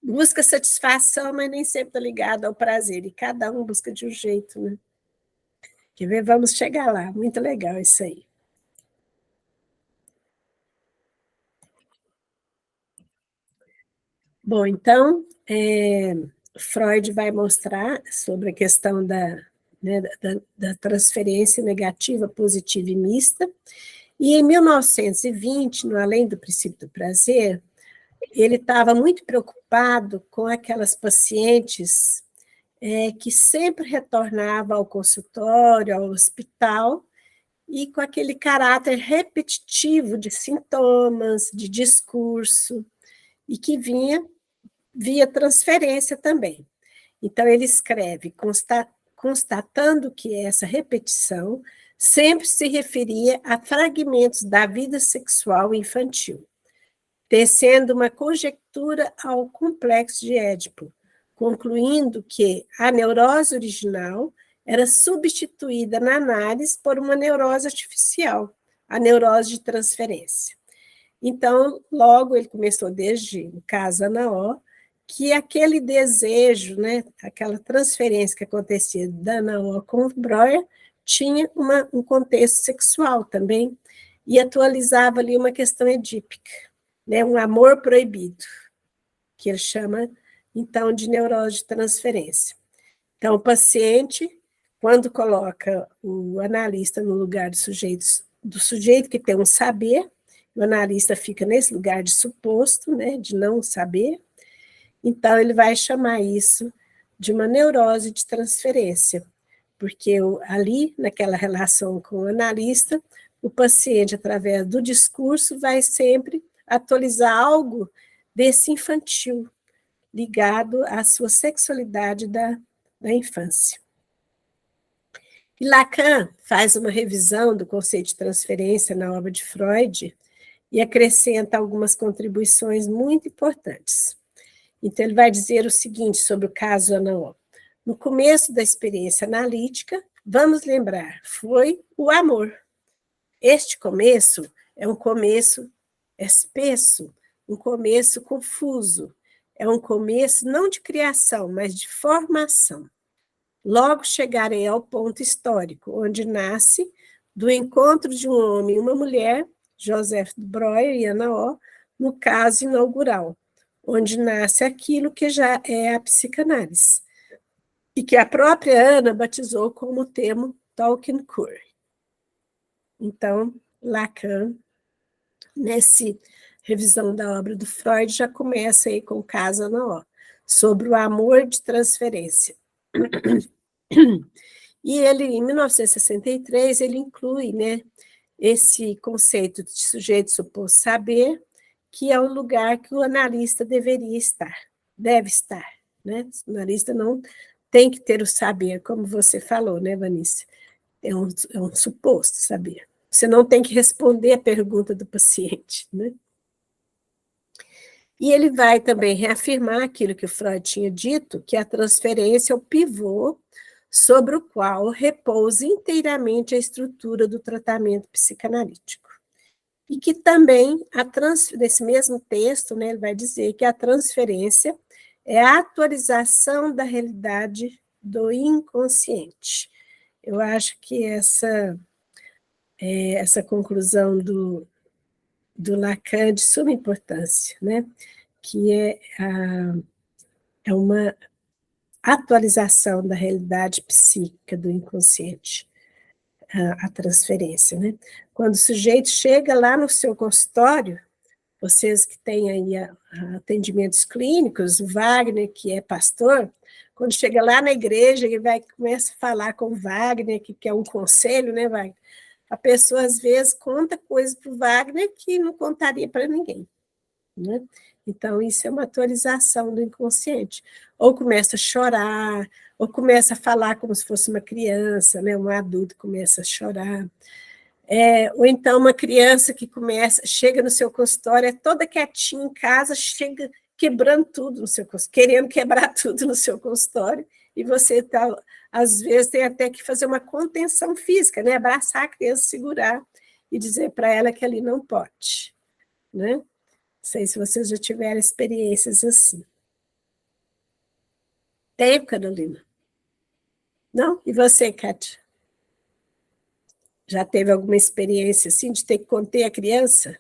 Busca satisfação, mas nem sempre está ligado ao prazer, e cada um busca de um jeito, né? Quer ver? Vamos chegar lá, muito legal isso aí. Bom, então, Freud vai mostrar sobre a questão da transferência negativa, positiva e mista, e em 1920, no Além do Princípio do Prazer, ele estava muito preocupado com aquelas pacientes que sempre retornavam ao consultório, ao hospital, e com aquele caráter repetitivo de sintomas, de discurso, e que vinha via transferência também. Então, ele escreve, constatando que essa repetição sempre se referia a fragmentos da vida sexual infantil, tecendo uma conjectura ao complexo de Édipo, concluindo que a neurose original era substituída na análise por uma neurose artificial, a neurose de transferência. Então, logo ele começou desde o caso Anaó, que aquele desejo, né, aquela transferência que acontecia da Anaó com o Breuer, tinha um contexto sexual também, e atualizava ali uma questão edípica, né, um amor proibido, que ele chama, então, de neurose de transferência. Então, o paciente, quando coloca o analista no lugar do sujeito que tem um saber, o analista fica nesse lugar de suposto, né, de não saber, então ele vai chamar isso de uma neurose de transferência, porque ali, naquela relação com o analista, o paciente, através do discurso, vai sempre atualizar algo desse infantil, ligado à sua sexualidade da infância. E Lacan faz uma revisão do conceito de transferência na obra de Freud e acrescenta algumas contribuições muito importantes. Então, ele vai dizer o seguinte sobre o caso Anaó. No começo da experiência analítica, vamos lembrar, foi o amor. Este começo é um começo espesso, um começo confuso, é um começo não de criação, mas de formação. Logo chegarei ao ponto histórico, onde nasce, do encontro de um homem e uma mulher, Joseph Breuer e Anaó, no caso inaugural, onde nasce aquilo que já é a psicanálise, e que a própria Ana batizou como o termo Tolkien-Kur. Então, Lacan, nessa revisão da obra do Freud, já começa aí com o caso Anaó, sobre o amor de transferência. E ele, em 1963, ele inclui, né, esse conceito de sujeito suposto saber, que é o lugar que o analista deveria estar, deve estar, né? O analista não tem que ter o saber, como você falou, né, Vanice? É um suposto saber. Você não tem que responder a pergunta do paciente, né? E ele vai também reafirmar aquilo que o Freud tinha dito, que a transferência é o pivô sobre o qual repousa inteiramente a estrutura do tratamento psicanalítico. E que também, nesse mesmo texto, né, ele vai dizer que a transferência é a atualização da realidade do inconsciente. Eu acho que essa conclusão do Lacan é de suma importância, né? Que é uma atualização da realidade psíquica do inconsciente, a transferência, né? Quando o sujeito chega lá no seu consultório, vocês que têm aí atendimentos clínicos, o Wagner, que é pastor, quando chega lá na igreja, ele começa a falar com o Wagner, que é um conselho, né, Wagner? A pessoa, às vezes, conta coisas para o Wagner que não contaria para ninguém, né? Então, isso é uma atualização do inconsciente. Ou começa a chorar, ou começa a falar como se fosse uma criança, né? Um adulto começa a chorar. Ou então uma criança que chega no seu consultório, é toda quietinha em casa, chega quebrando tudo no seu consultório, querendo quebrar tudo no seu consultório, e você, às vezes, tem até que fazer uma contenção física, né? Abraçar a criança, segurar e dizer para ela que ali não pode, né? Não sei se vocês já tiveram experiências assim. Tem, Carolina? Não? E você, Kátia? Já teve alguma experiência assim de ter que conter a criança?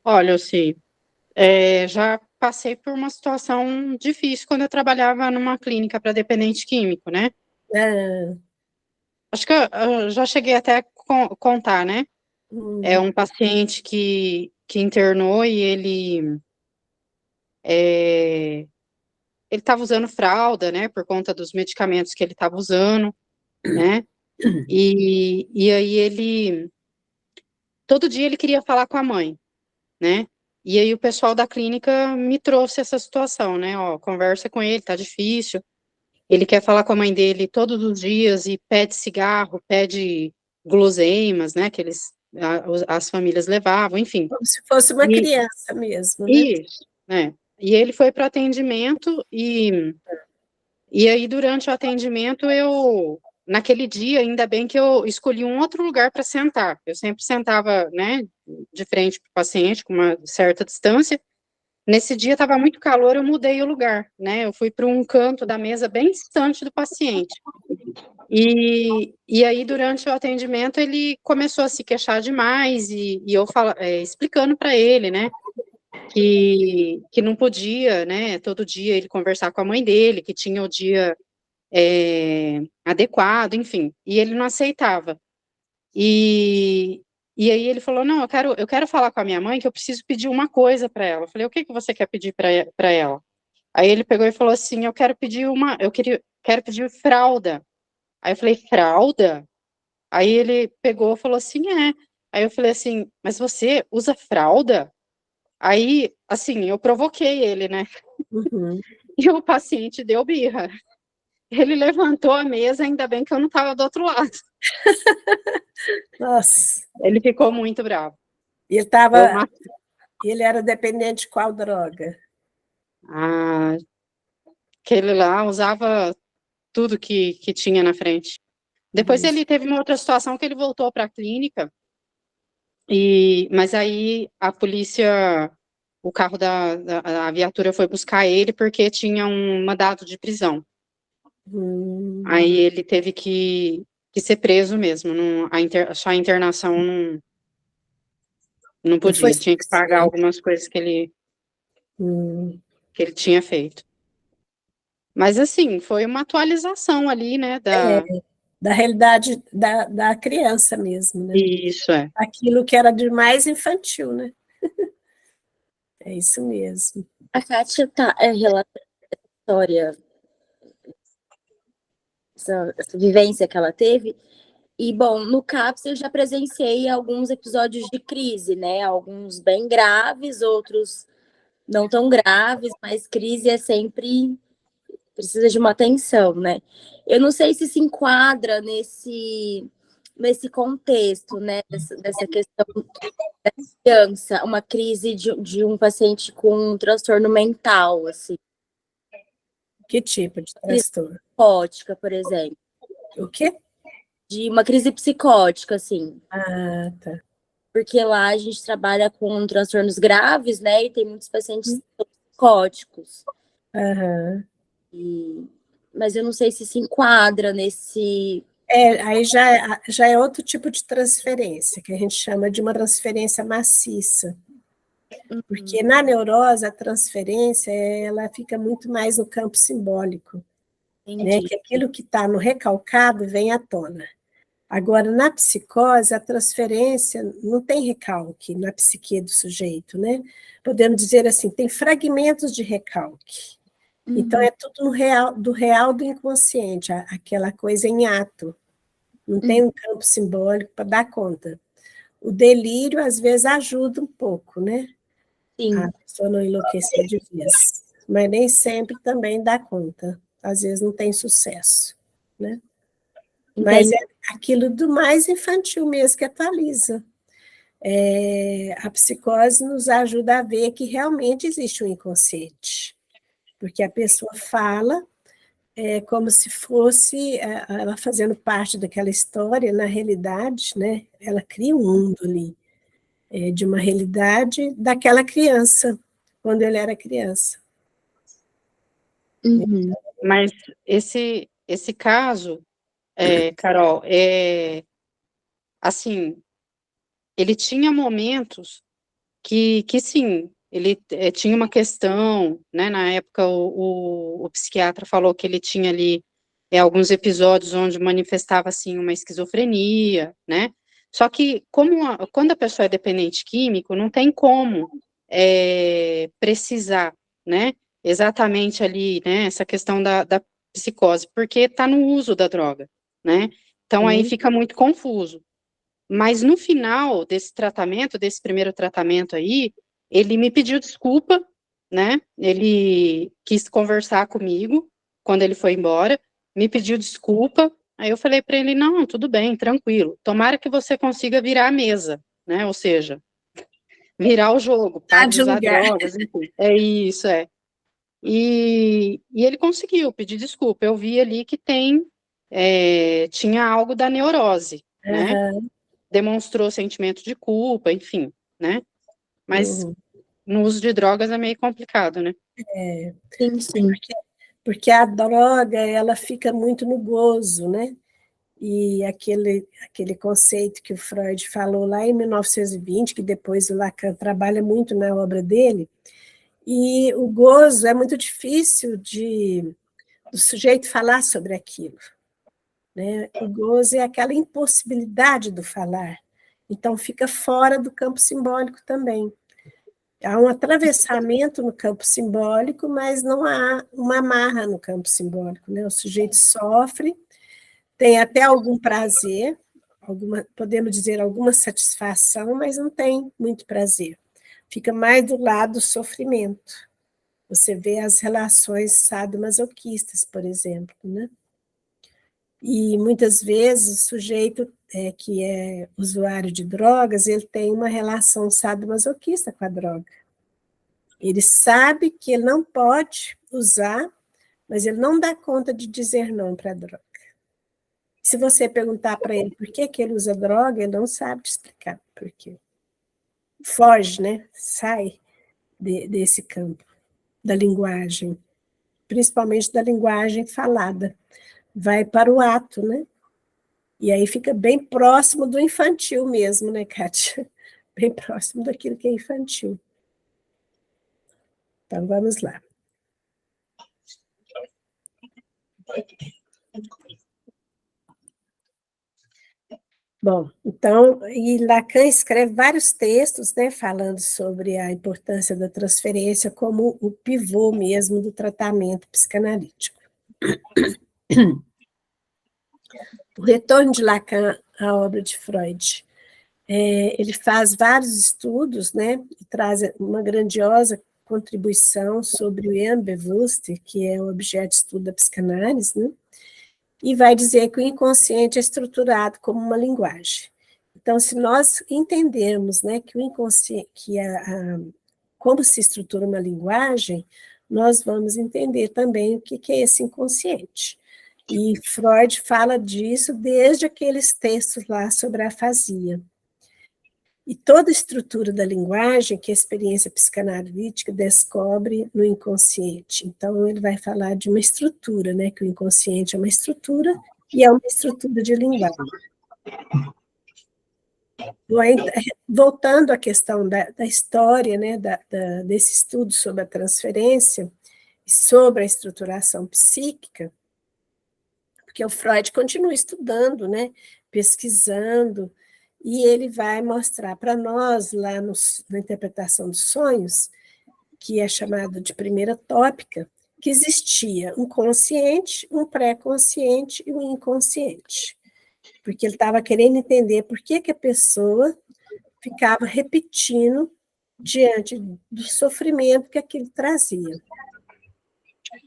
Olha, eu sei. Já passei por uma situação difícil quando eu trabalhava numa clínica para dependente químico, né? Acho que eu já cheguei até a contar, né? É um paciente que internou e ele estava usando fralda, né? Por conta dos medicamentos que ele estava usando, né? E aí todo dia ele queria falar com a mãe, né? E aí o pessoal da clínica me trouxe essa situação, né? Ó, conversa com ele, tá difícil. Ele quer falar com a mãe dele todos os dias e pede cigarro, pede guloseimas, né? Que as famílias levavam, enfim. Como se fosse uma criança mesmo, né? Isso, né? E ele foi para o atendimento e aí durante o atendimento naquele dia, ainda bem que eu escolhi um outro lugar para sentar. Eu sempre sentava, né, de frente para o paciente, com uma certa distância. Nesse dia estava muito calor, eu mudei o lugar, né? Eu fui para um canto da mesa bem distante do paciente. E aí, durante o atendimento, ele começou a se queixar demais, e eu explicando para ele, né, que não podia, né, todo dia ele conversar com a mãe dele, que tinha o dia adequado, enfim, e ele não aceitava. E aí ele falou, não, eu quero falar com a minha mãe, que eu preciso pedir uma coisa para ela. Eu falei, o que você quer pedir para ela? Aí ele pegou e falou assim, eu quero pedir fralda. Aí eu falei, fralda? Aí ele pegou e falou assim, é. Aí eu falei assim, mas você usa fralda? Aí, assim, eu provoquei ele, né? Uhum. E o paciente deu birra. Ele levantou a mesa, ainda bem que eu não estava do outro lado. Nossa. Ele ficou muito bravo. E ele era dependente de qual droga? Aquele lá usava tudo que tinha na frente. Depois ele teve uma outra situação que ele voltou para a clínica, mas aí a polícia, o carro a viatura foi buscar ele porque tinha um mandado de prisão. Aí ele teve que ser preso mesmo, só a internação não podia, tinha que pagar algumas coisas que ele tinha feito. Mas assim, foi uma atualização ali, né, da realidade da criança mesmo, né? Isso, aquilo que era de mais infantil, né? É isso mesmo. A Kátia relatando a história, essa vivência que ela teve. E, bom, no CAPS eu já presenciei alguns episódios de crise, né? Alguns bem graves, outros não tão graves, mas crise é sempre... precisa de uma atenção, né? Eu não sei se enquadra nesse contexto, né? Dessa questão da criança, uma crise de um paciente com um transtorno mental, assim. Que tipo de transtorno? psicótica, por exemplo. O quê? De uma crise psicótica, assim. Ah, tá. Porque lá a gente trabalha com transtornos graves, né? E tem muitos pacientes psicóticos. Aham. Mas eu não sei se enquadra nesse... Aí já é outro tipo de transferência, que a gente chama de uma transferência maciça. Porque na neurose, a transferência, ela fica muito mais no campo simbólico, né? Que aquilo que está no recalcado vem à tona. Agora, na psicose, a transferência não tem recalque na psique do sujeito, né? Podemos dizer assim, tem fragmentos de recalque. Então, é tudo do real do inconsciente, aquela coisa em ato. Não tem um campo simbólico para dar conta. O delírio, às vezes, ajuda um pouco, né? Sim. A pessoa não enlouquecer de vez. Mas nem sempre também dá conta. Às vezes não tem sucesso, né? Mas é aquilo do mais infantil mesmo que atualiza. A psicose nos ajuda a ver que realmente existe um inconsciente. Porque a pessoa fala como se fosse ela fazendo parte daquela história, na realidade, né? Ela cria um mundo ali, de uma realidade daquela criança, quando ele era criança. Mas esse caso, Carol, assim, ele tinha momentos que sim, ele tinha uma questão, né? Na época o psiquiatra falou que ele tinha ali alguns episódios onde manifestava assim uma esquizofrenia, né? Só que quando a pessoa é dependente químico, não tem como precisar, né? Exatamente ali, né? Essa questão da psicose, porque está no uso da droga, né? Então aí fica muito confuso. Mas no final desse tratamento, desse primeiro tratamento aí, ele me pediu desculpa, né? Ele quis conversar comigo quando ele foi embora, me pediu desculpa. Aí eu falei para ele: não, tudo bem, tranquilo. Tomara que você consiga virar a mesa, né? Ou seja, virar o jogo, para de usar drogas, enfim. É isso, é. E ele conseguiu pedir desculpa. Eu vi ali que tinha algo da neurose, né? Demonstrou sentimento de culpa, enfim, né? Mas no uso de drogas é meio complicado, né? Sim. Porque a droga, ela fica muito no gozo, né? E aquele conceito que o Freud falou lá em 1920, que depois o Lacan trabalha muito na obra dele, e o gozo é muito difícil do sujeito falar sobre aquilo, né? O gozo é aquela impossibilidade do falar, então fica fora do campo simbólico também. Há um atravessamento no campo simbólico, mas não há uma amarra no campo simbólico, né? O sujeito sofre, tem até algum prazer, podemos dizer alguma satisfação, mas não tem muito prazer. Fica mais do lado do sofrimento. Você vê as relações sadomasoquistas, por exemplo, né? E muitas vezes o sujeito que é usuário de drogas, ele tem uma relação sadomasoquista com a droga. Ele sabe que ele não pode usar, mas ele não dá conta de dizer não para a droga. Se você perguntar para ele por que ele usa droga, ele não sabe te explicar por quê. Foge, né? Sai desse campo da linguagem, principalmente da linguagem falada. Vai para o ato, né? E aí fica bem próximo do infantil mesmo, né, Kátia? Bem próximo daquilo que é infantil. Então, vamos lá. Bom, então, e Lacan escreve vários textos, né, falando sobre a importância da transferência como o pivô mesmo do tratamento psicanalítico. O retorno de Lacan à obra de Freud. Ele faz vários estudos, né, e traz uma grandiosa contribuição sobre o Ehrenbewusst, que é o objeto de estudo da psicanálise, né, e vai dizer que o inconsciente é estruturado como uma linguagem. Então, se nós entendermos, né, que o inconsciente, como se estrutura uma linguagem, nós vamos entender também o que é esse inconsciente. E Freud fala disso desde aqueles textos lá sobre a afasia. E toda a estrutura da linguagem que a experiência psicanalítica descobre no inconsciente. Então, ele vai falar de uma estrutura, né? Que o inconsciente é uma estrutura e é uma estrutura de linguagem. Voltando à questão da história, né? Desse estudo sobre a transferência e sobre a estruturação psíquica, porque o Freud continua estudando, né? Pesquisando, e ele vai mostrar para nós, lá na interpretação dos sonhos, que é chamado de primeira tópica, que existia um consciente, um pré-consciente e um inconsciente. Porque ele estava querendo entender por que a pessoa ficava repetindo diante do sofrimento que aquilo trazia.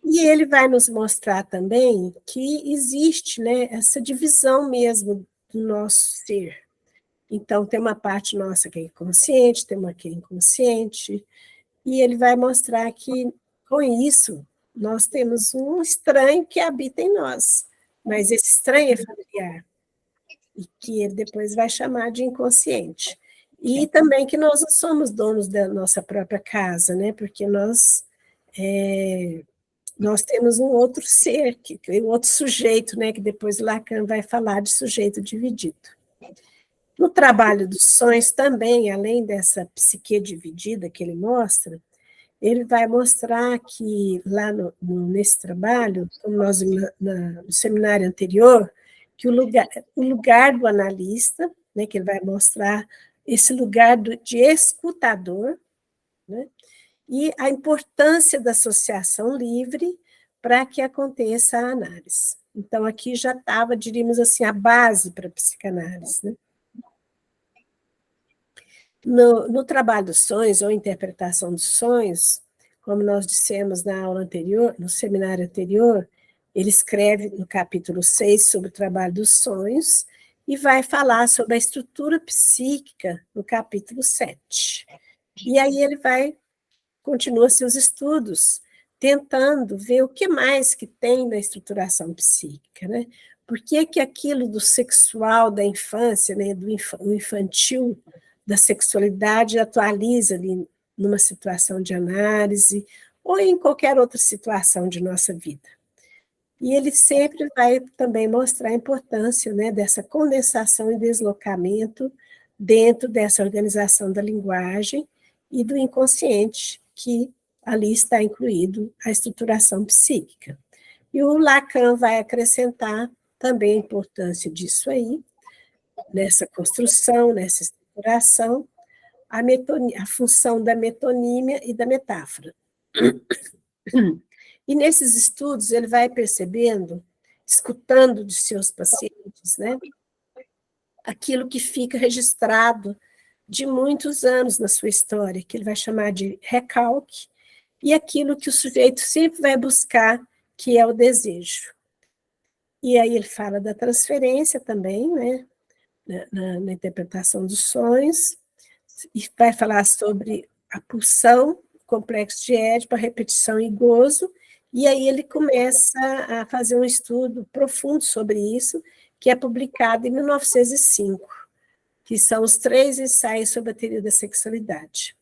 E ele vai nos mostrar também que existe, né, essa divisão mesmo do nosso ser. Então, tem uma parte nossa que é consciente, tem uma que é inconsciente, e ele vai mostrar que, com isso, nós temos um estranho que habita em nós, mas esse estranho é familiar, e que ele depois vai chamar de inconsciente. E também que nós não somos donos da nossa própria casa, né? Porque nós temos um outro ser, um outro sujeito, né? Que depois Lacan vai falar de sujeito dividido. No trabalho dos sonhos também, além dessa psique dividida que ele mostra, ele vai mostrar que lá nesse trabalho, como nós no seminário anterior, que o lugar do analista, né, que ele vai mostrar esse lugar de escutador, né, e a importância da associação livre para que aconteça a análise. Então, aqui já estava, diríamos assim, a base para a psicanálise, né? No trabalho dos sonhos, ou interpretação dos sonhos, como nós dissemos na aula anterior, no seminário anterior, ele escreve no capítulo 6 sobre o trabalho dos sonhos e vai falar sobre a estrutura psíquica no capítulo 7. E aí ele continua seus estudos, tentando ver o que mais que tem na estruturação psíquica, né? Por que aquilo do sexual da infância, né, do infantil, da sexualidade atualiza ali numa situação de análise ou em qualquer outra situação de nossa vida. E ele sempre vai também mostrar a importância, né, dessa condensação e deslocamento dentro dessa organização da linguagem e do inconsciente, que ali está incluído a estruturação psíquica. E o Lacan vai acrescentar também a importância disso aí, nessa construção, nessa estruturação, a função da metonímia e da metáfora. E nesses estudos ele vai percebendo, escutando de seus pacientes, né, aquilo que fica registrado de muitos anos na sua história, que ele vai chamar de recalque, e aquilo que o sujeito sempre vai buscar, que é o desejo. E aí ele fala da transferência também, né, na interpretação dos sonhos, e vai falar sobre a pulsão, complexo de Édipo, a repetição e gozo, e aí ele começa a fazer um estudo profundo sobre isso, que é publicado em 1905, que são os 3 ensaios sobre a teoria da sexualidade.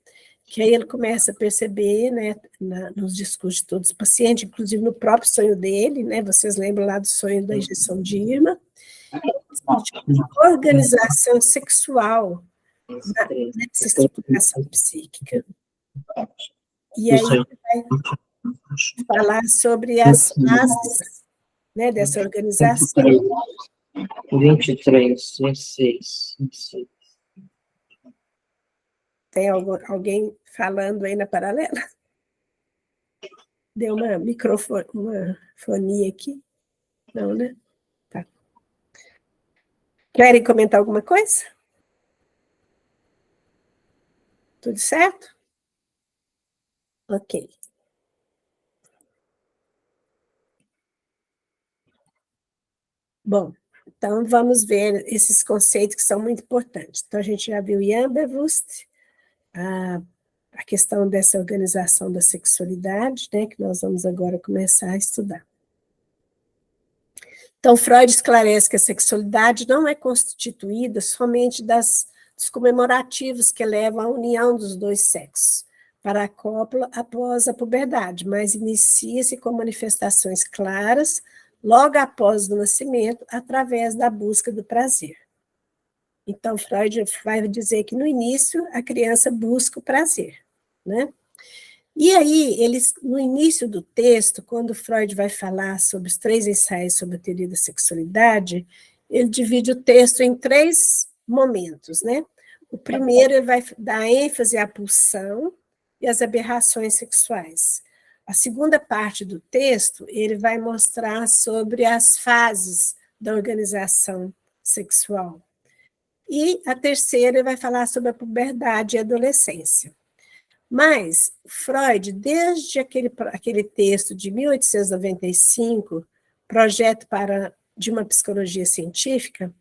Que aí ele começa a perceber, né, nos discursos de todos os pacientes, inclusive no próprio sonho dele, né, vocês lembram lá do sonho da injeção de Irma, a organização sexual nessa estruturação psíquica. E aí ele vai falar sobre as fases, né, dessa organização. 23, 26, 26. Tem alguém falando aí na paralela? Deu uma microfonia aqui? Não, né? Tá. Querem comentar alguma coisa? Tudo certo? Ok. Bom, então vamos ver esses conceitos que são muito importantes. Então, a gente já viu Jan Bewusst, a questão dessa organização da sexualidade, né, que nós vamos agora começar a estudar. Então, Freud esclarece que a sexualidade não é constituída somente dos comemorativos que levam à união dos dois sexos para a cópula após a puberdade, mas inicia-se com manifestações claras logo após o nascimento, através da busca do prazer. Então, Freud vai dizer que no início a criança busca o prazer, né? E aí, no início do texto, quando Freud vai falar sobre os 3 ensaios sobre a teoria da sexualidade, ele divide o texto em 3 momentos, né? O primeiro, ele vai dar ênfase à pulsão e às aberrações sexuais. A segunda parte do texto, ele vai mostrar sobre as fases da organização sexual. E a terceira, ele vai falar sobre a puberdade e a adolescência. Mas Freud, desde aquele texto de 1895, Projeto de uma Psicologia Científica,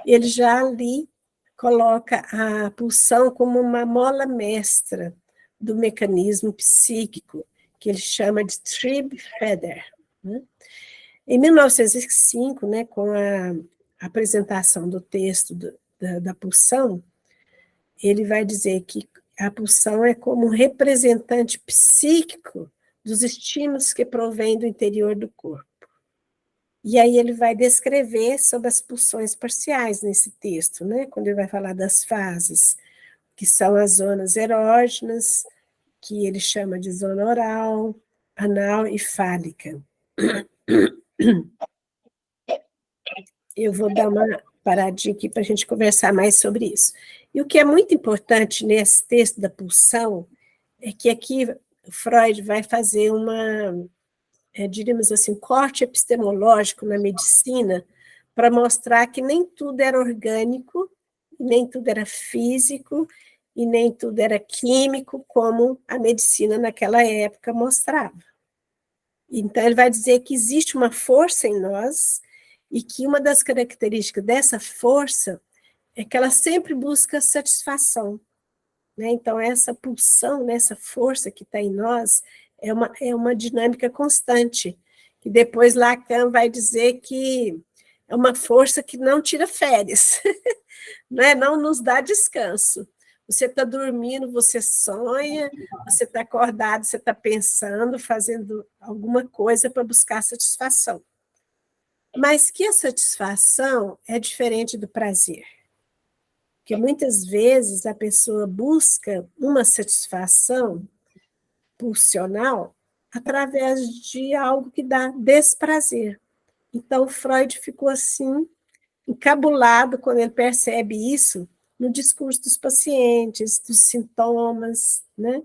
ele já ali coloca a pulsão como uma mola mestra do mecanismo psíquico, que ele chama de Triebfeder. Né? Em 1905, né, com a apresentação do texto da pulsão, ele vai dizer que a pulsão é como um representante psíquico dos estímulos que provêm do interior do corpo. E aí ele vai descrever sobre as pulsões parciais nesse texto, né? Quando ele vai falar das fases, que são as zonas erógenas, que ele chama de zona oral, anal e fálica. Eu vou dar uma paradinha aqui para a gente conversar mais sobre isso. E o que é muito importante nesse texto da pulsão é que aqui Freud vai fazer diríamos assim, corte epistemológico na medicina para mostrar que nem tudo era orgânico, nem tudo era físico, e nem tudo era químico, como a medicina naquela época mostrava. Então, ele vai dizer que existe uma força em nós, e que uma das características dessa força é que ela sempre busca satisfação. Né? Então, essa pulsão, né, essa força que está em nós, é uma dinâmica constante, que depois Lacan vai dizer que é uma força que não tira férias, né? Não nos dá descanso. Você está dormindo, você sonha, você está acordado, você está pensando, fazendo alguma coisa para buscar satisfação. Mas que a satisfação é diferente do prazer. Porque muitas vezes a pessoa busca uma satisfação pulsional através de algo que dá desprazer. Então, Freud ficou assim, encabulado quando ele percebe isso no discurso dos pacientes, dos sintomas, né?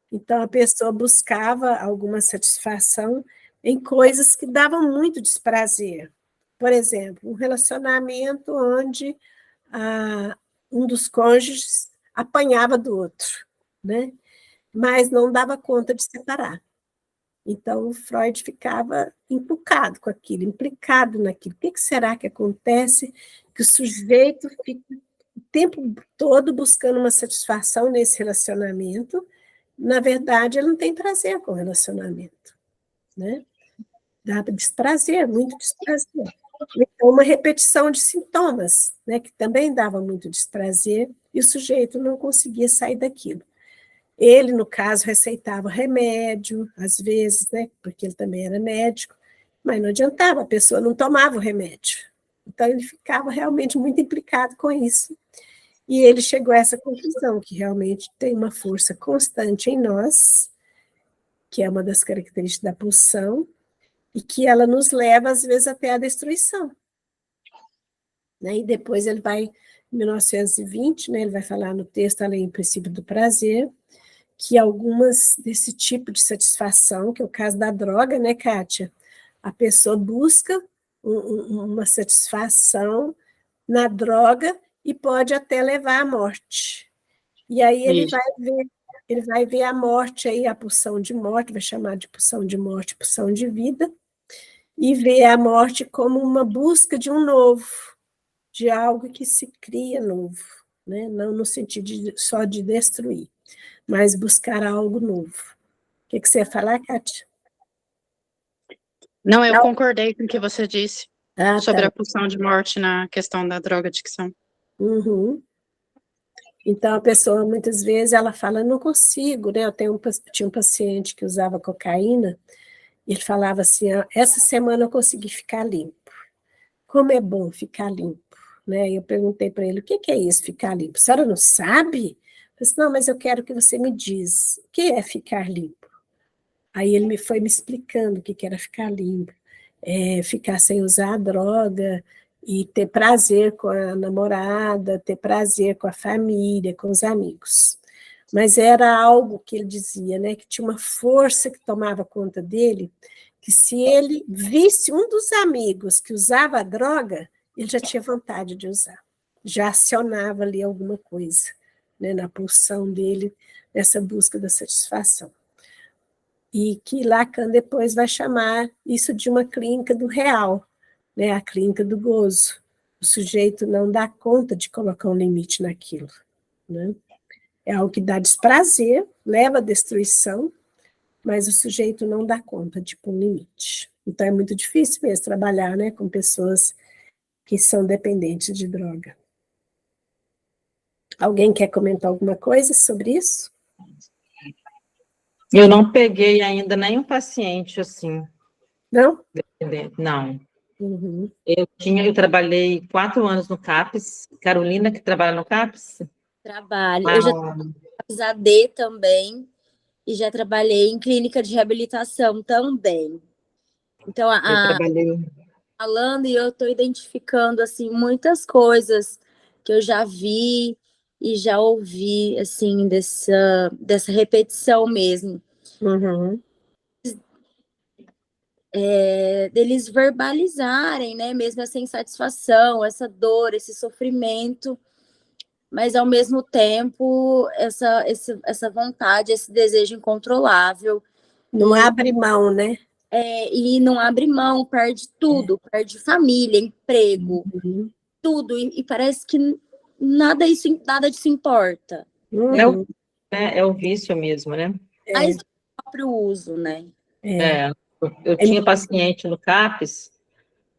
Então, a pessoa buscava alguma satisfação em coisas que davam muito desprazer. Por exemplo, um relacionamento onde um dos cônjuges apanhava do outro, né? Mas não dava conta de separar. Então, o Freud ficava encucado com aquilo, implicado naquilo. O que será que acontece que o sujeito fica o tempo todo buscando uma satisfação nesse relacionamento? Na verdade, ele não tem prazer com o relacionamento, né? Dá desprazer, muito desprazer. Então, uma repetição de sintomas, né, que também dava muito desprazer, e o sujeito não conseguia sair daquilo. Ele, no caso, receitava remédio, às vezes, né, porque ele também era médico, mas não adiantava, a pessoa não tomava o remédio. Então, ele ficava realmente muito implicado com isso. E ele chegou a essa conclusão, que realmente tem uma força constante em nós, que é uma das características da pulsão, e que ela nos leva, às vezes, até a destruição. Né? E depois ele vai, em 1920, né, ele vai falar no texto, além do princípio do prazer, que algumas desse tipo de satisfação, que é o caso da droga, né, Kátia? A pessoa busca uma satisfação na droga e pode até levar à morte. E aí ele vai ver a morte, aí, a pulsão de morte, vai chamar de pulsão de morte, pulsão de vida, e ver a morte como uma busca de um novo, de algo que se cria novo, né? Não no sentido só de destruir, mas buscar algo novo. O que você ia falar, Kátia? Não, eu concordei com o que você disse. sobre tá. a pulsão de morte na questão da drogadicção. Uhum. Então, a pessoa, muitas vezes, ela fala, não consigo, né? Tinha um paciente que usava cocaína, e ele falava assim, essa semana eu consegui ficar limpo. Como é bom ficar limpo, né? E eu perguntei para ele, o que é isso, ficar limpo? A senhora não sabe? Eu disse, não, mas eu quero que você me diz, o que é ficar limpo? Aí ele foi me explicando o que era ficar limpo, ficar sem usar a droga, e ter prazer com a namorada, ter prazer com a família, com os amigos. Mas era algo que ele dizia, né, que tinha uma força que tomava conta dele, que se ele visse um dos amigos que usava a droga, ele já tinha vontade de usar, já acionava ali alguma coisa, né, na pulsão dele, nessa busca da satisfação. E que Lacan depois vai chamar isso de uma clínica do real, né, a clínica do gozo. O sujeito não dá conta de colocar um limite naquilo, né? É algo que dá desprazer, leva à destruição, mas o sujeito não dá conta de pôr um limite. Então é muito difícil mesmo trabalhar, né, com pessoas que são dependentes de droga. Alguém quer comentar alguma coisa sobre isso? Eu não peguei ainda nenhum paciente assim. Não? Não. Uhum. Eu trabalhei 4 anos no CAPS. Carolina, que trabalha no CAPS? Trabalho. Eu já fiz AD também, e já trabalhei em clínica de reabilitação também. Então, Eu trabalhei. falando, e eu estou identificando, assim, muitas coisas que eu já vi e já ouvi, assim, dessa repetição mesmo. Uhum. Deles verbalizarem, né, mesmo essa insatisfação, essa dor, esse sofrimento, mas ao mesmo tempo essa vontade, esse desejo incontrolável. Não abre mão, né? E não abre mão, perde tudo, perde família, emprego, tudo, e parece que nada disso importa. Uhum. É o vício mesmo, né? Mas o próprio uso, né? Eu tinha paciente no CAPS,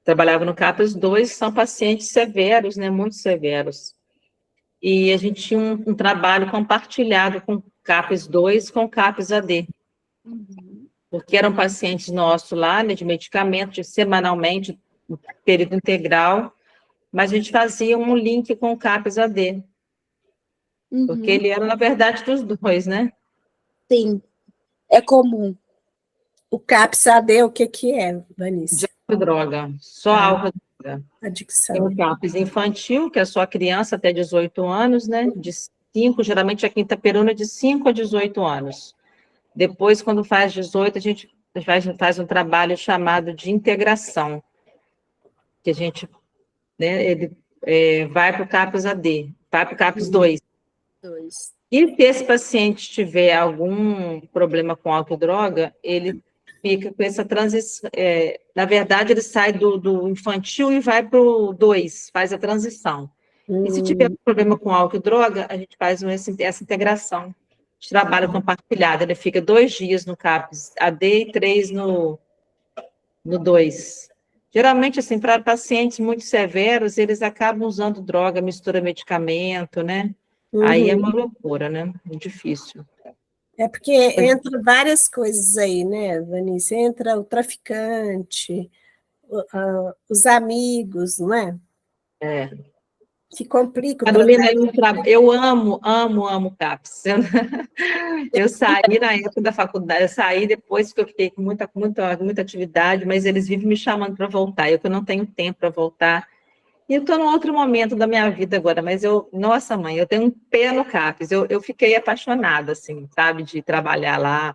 trabalhava no CAPS, 2 são pacientes severos, né? Muito severos. E a gente tinha um trabalho compartilhado com o CAPS 2 com o CAPS AD. Porque eram pacientes nossos lá, né, de medicamento, semanalmente, período integral, mas a gente fazia um link com o CAPS AD. Porque ele era, na verdade, dos 2, né? Sim, é comum. O CAPS-AD, o que é, Vanessa? De droga, só álcool e droga. Adicção. Tem o CAPS infantil, que é só criança até 18 anos, né? De 5, geralmente a quinta peruna de 5 a 18 anos. Depois, quando faz 18, a gente faz um trabalho chamado de integração, que a gente, né, ele vai para o CAPS AD, vai para o CAPS 2. E se esse paciente tiver algum problema com álcool e droga, ele fica com essa transição. Na verdade, ele sai do infantil e vai para o 2, faz a transição. E se tiver problema com álcool e droga, a gente faz essa integração de trabalho compartilhado. Ele fica 2 dias no CAPS AD e 3 no 2. Geralmente, assim, para pacientes muito severos, eles acabam usando droga, mistura medicamento, né? Aí é uma loucura, né? É difícil. É porque entra várias coisas aí, né, Vanessa? Entra o traficante, os amigos, não é? Que complica o Carolina, eu amo CAPS. Eu saí na época da faculdade, eu saí depois que eu fiquei com muita atividade, mas eles vivem me chamando para voltar, eu que não tenho tempo para voltar. E eu estou num outro momento da minha vida agora, mas nossa mãe, eu tenho um pé no CAPS, eu fiquei apaixonada, assim, sabe, de trabalhar lá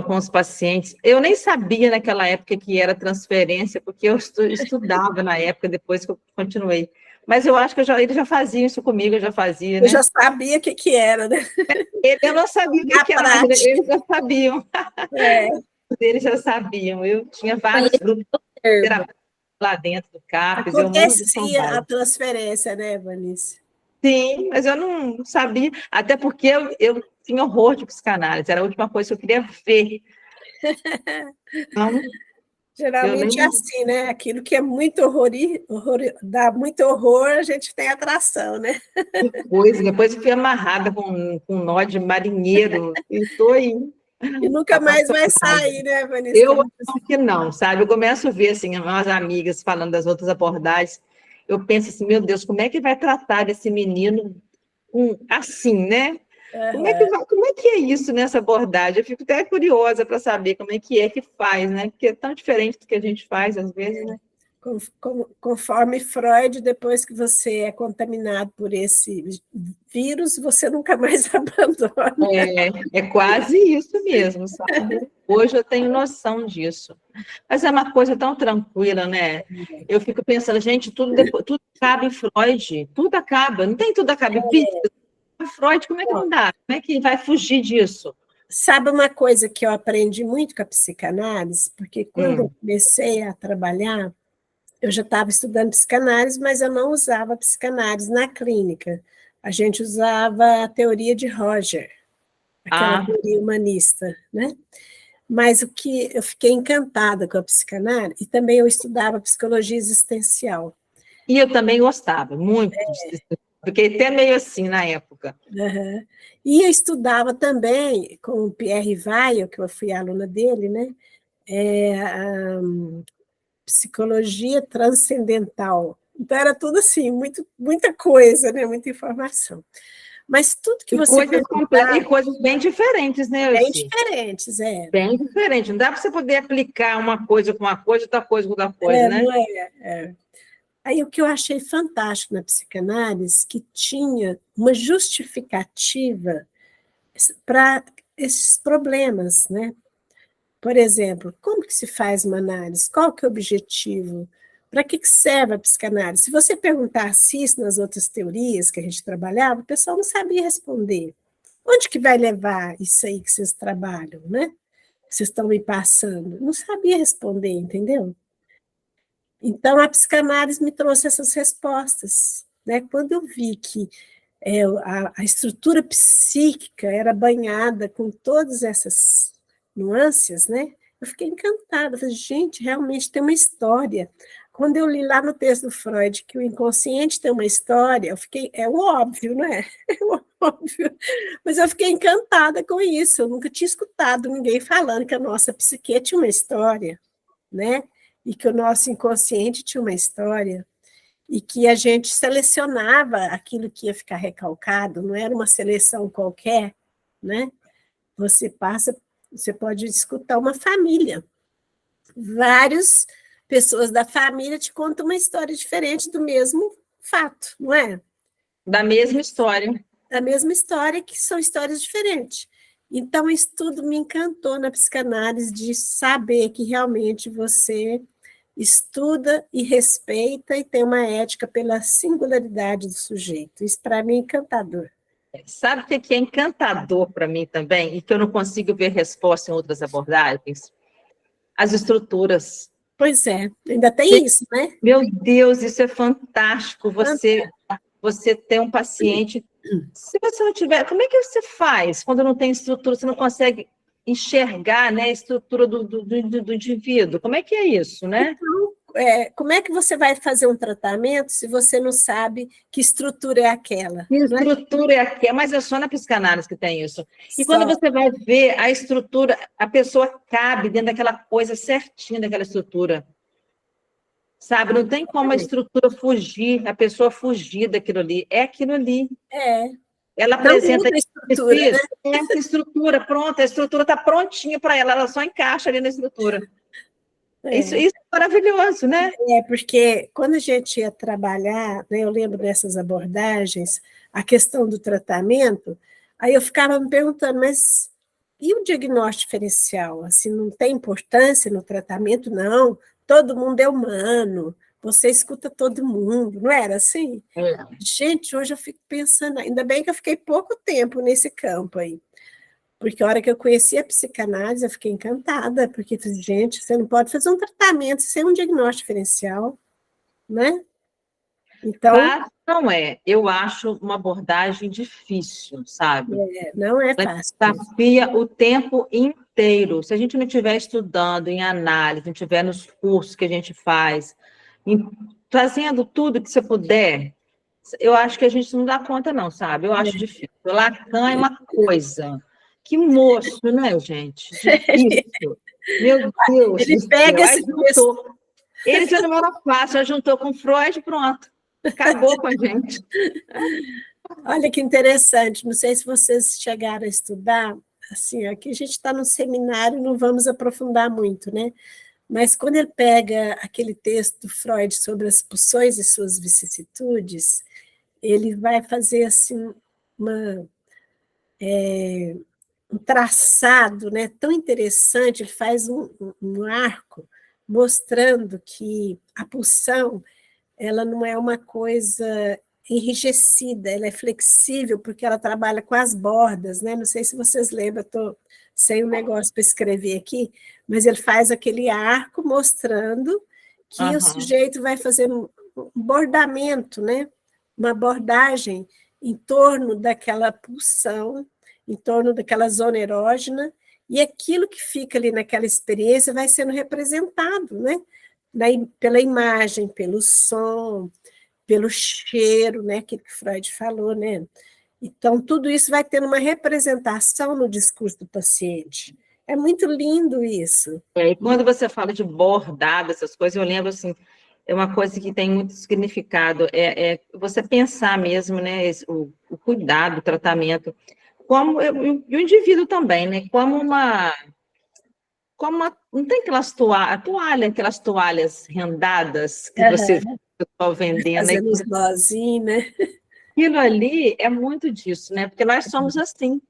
com os pacientes. Eu nem sabia naquela época que era transferência, porque eu estudava na época, depois que eu continuei. Mas eu acho que eles já faziam isso comigo, eu já fazia, né? Eu já sabia o que era, né? Eu não sabia o que era, mas eles já sabiam. Eles já sabiam. Eu tinha vários grupos lá dentro do CAPS. Acontecia a transferência, né, Vanessa? Sim, mas eu não sabia, até porque eu tinha horror de psicanálise, era a última coisa que eu queria ver. Então, Geralmente é assim, né? Aquilo que é muito dá muito horror, a gente tem atração, né? Depois eu fui amarrada com um nó de marinheiro, e estou aí. E nunca mais vai sair, né, Vanessa? Eu acho que não, sabe? Eu começo a ver, assim, umas amigas falando das outras abordagens, eu penso assim, meu Deus, como é que vai tratar desse menino assim, né? Como é que é isso nessa abordagem? Eu fico até curiosa para saber como é que faz, né? Porque é tão diferente do que a gente faz, às vezes, né? Conforme Freud, depois que você é contaminado por esse vírus, você nunca mais abandona. É quase isso mesmo, sabe? Hoje eu tenho noção disso. Mas é uma coisa tão tranquila, né? Eu fico pensando, gente, tudo acaba em Freud, tudo acaba, não tem tudo acaba em Pítica. Freud, como é que não dá? Como é que vai fugir disso? Sabe uma coisa que eu aprendi muito com a psicanálise? Porque quando eu comecei a trabalhar, eu já estava estudando psicanálise, mas eu não usava psicanálise na clínica. A gente usava a teoria de Roger, aquela teoria humanista, né? Mas o que eu fiquei encantada com a psicanálise, e também eu estudava psicologia existencial. E eu também gostava muito, fiquei até meio assim na época. Uhum. E eu estudava também com o Pierre Weil, que eu fui aluna dele, né? Psicologia transcendental. Então, era tudo assim, muita coisa, né? Muita informação. Mas tudo que você perguntar... E coisas bem diferentes, né, Bem diferentes, Bem diferente. Não dá para você poder aplicar uma coisa com uma coisa, outra coisa com outra coisa, né? Não é. Aí, o que eu achei fantástico na psicanálise, que tinha uma justificativa para esses problemas, né? Por exemplo, como que se faz uma análise? Qual que é o objetivo? Para que serve a psicanálise? Se você perguntasse isso nas outras teorias que a gente trabalhava, o pessoal não sabia responder. Onde que vai levar isso aí que vocês trabalham, né? Que vocês estão me passando? Não sabia responder, entendeu? Então, a psicanálise me trouxe essas respostas, né? Quando eu vi que a estrutura psíquica era banhada com todas essas nuances, né? Eu fiquei encantada. Falei, gente, realmente tem uma história. Quando eu li lá no texto do Freud que o inconsciente tem uma história, eu fiquei, é o óbvio, não é? É o óbvio. Mas eu fiquei encantada com isso. Eu nunca tinha escutado ninguém falando que a nossa psique tinha uma história, né? E que o nosso inconsciente tinha uma história. E que a gente selecionava aquilo que ia ficar recalcado, não era uma seleção qualquer, né? Você pode escutar uma família. Várias pessoas da família te contam uma história diferente do mesmo fato, não é? Da mesma história. Da mesma história, que são histórias diferentes. Então, isso tudo me encantou na psicanálise, de saber que realmente você estuda e respeita e tem uma ética pela singularidade do sujeito. Isso, para mim, é encantador. Sabe o que é encantador para mim também, e que eu não consigo ver resposta em outras abordagens? As estruturas. Pois é, ainda tem isso, né? Meu Deus, isso é fantástico. Você tem um paciente... Se você não tiver... Como é que você faz quando não tem estrutura? Você não consegue enxergar, né, a estrutura do indivíduo. Como é que é isso, né? Então, como é que você vai fazer um tratamento se você não sabe que estrutura é aquela? Que estrutura é aquela? Mas é só na psicanálise que tem isso. E quando você vai ver a estrutura, a pessoa cabe dentro daquela coisa certinha daquela estrutura. Sabe? Não tem como a estrutura fugir, a pessoa fugir daquilo ali. É aquilo ali. Ela apresenta a estrutura, né? Essa estrutura, pronta, a estrutura está prontinha para ela só encaixa ali na estrutura. Isso é maravilhoso, né? Porque quando a gente ia trabalhar, né, eu lembro dessas abordagens, a questão do tratamento, aí eu ficava me perguntando, mas e o diagnóstico diferencial? Assim, não tem importância no tratamento? Não, todo mundo é humano, você escuta todo mundo, não era assim? Gente, hoje eu fico pensando, ainda bem que eu fiquei pouco tempo nesse campo aí, porque a hora que eu conheci a psicanálise, eu fiquei encantada, porque, gente, você não pode fazer um tratamento sem um diagnóstico diferencial, né? Então... não é, eu acho uma abordagem difícil, sabe? Não é fácil. Ela desafia o tempo inteiro. inteiro, se a gente não estiver estudando em análise, não estiver nos cursos que a gente faz, trazendo tudo que você puder, eu acho que a gente não dá conta, não, sabe? Eu acho difícil. O Lacan é uma coisa. Que moço, né, gente? Difícil. Meu Deus. Ele pega esse juntou. Ele já não era fácil, já juntou com Freud, pronto. Acabou com a gente. Olha que interessante. Não sei se vocês chegaram a estudar. Assim, aqui a gente está no seminário, não vamos aprofundar muito, né? Mas quando ele pega aquele texto do Freud sobre as pulsões e suas vicissitudes, ele vai fazer assim um traçado, né, tão interessante. Ele faz um arco mostrando que a pulsão ela não é uma coisa enrijecida, ela é flexível porque ela trabalha com as bordas, né? Não sei se vocês lembram, estou sem um negócio para escrever aqui, mas ele faz aquele arco mostrando que o sujeito vai fazer um bordamento, né? Uma abordagem em torno daquela pulsão, em torno daquela zona erógena, e aquilo que fica ali naquela experiência vai sendo representado, né? Pela imagem, pelo som, pelo cheiro, né? Aquilo que Freud falou, né? Então, tudo isso vai tendo uma representação no discurso do paciente. É muito lindo isso. E quando você fala de bordado, essas coisas, eu lembro assim, é uma coisa que tem muito significado, é você pensar mesmo, né, o cuidado, o tratamento, como e o indivíduo também, né, como não tem aquelas aquelas toalhas rendadas que você está vendendo. Fazendo os nozinhos, né? Aquilo ali é muito disso, né, porque nós somos assim,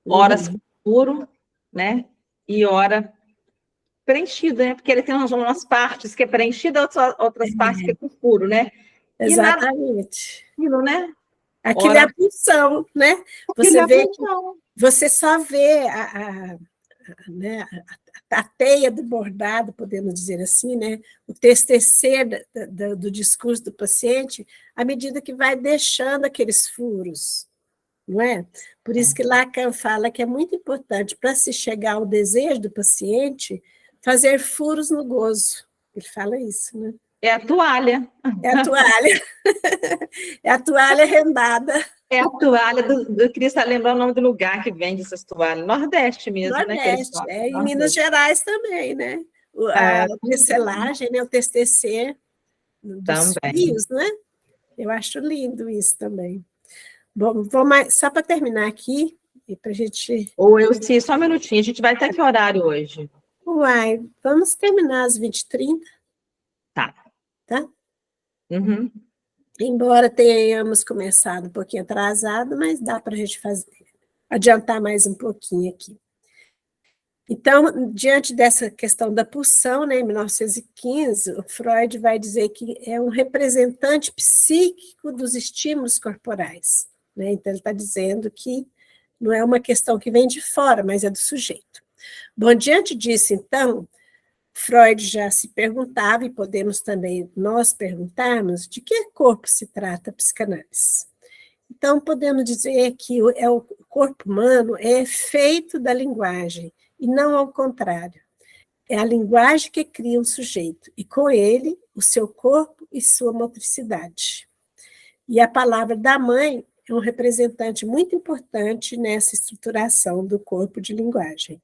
horas puro, né, e hora preenchida, né? Porque ele tem umas partes que é preenchida, outras partes que é com furo, né? Exatamente. Aquilo, né? Aquilo é a pulsão, né? Você vê que você só vê né, a teia do bordado, podemos dizer assim, né? O TCC do discurso do paciente, à medida que vai deixando aqueles furos, não é? Por isso que Lacan fala que é muito importante, para se chegar ao desejo do paciente, fazer furos no gozo. Ele fala isso, né? É a toalha. É a toalha. É a toalha rendada. É a toalha eu queria lembrar o nome do lugar que vende essas toalhas. Nordeste mesmo, Nordeste, né? em Minas Gerais também, né? A tecelagem, né? O TCC dos fios, né? Eu acho lindo isso também. Bom, só para terminar aqui, e para a gente... Sim, só um minutinho, a gente vai até que horário hoje? Vamos terminar às 20h30. Tá? Uhum. Embora tenhamos começado um pouquinho atrasado, mas dá para a gente adiantar mais um pouquinho aqui. Então, diante dessa questão da pulsão, né, em 1915, o Freud vai dizer que é um representante psíquico dos estímulos corporais, né? Então, ele está dizendo que não é uma questão que vem de fora, mas é do sujeito. Bom, diante disso, então, Freud já se perguntava, e podemos também nós perguntarmos, de que corpo se trata a psicanálise? Então, podemos dizer que o corpo humano é feito da linguagem, e não ao contrário. É a linguagem que cria um sujeito, e com ele, o seu corpo e sua motricidade. E a palavra da mãe é um representante muito importante nessa estruturação do corpo de linguagem.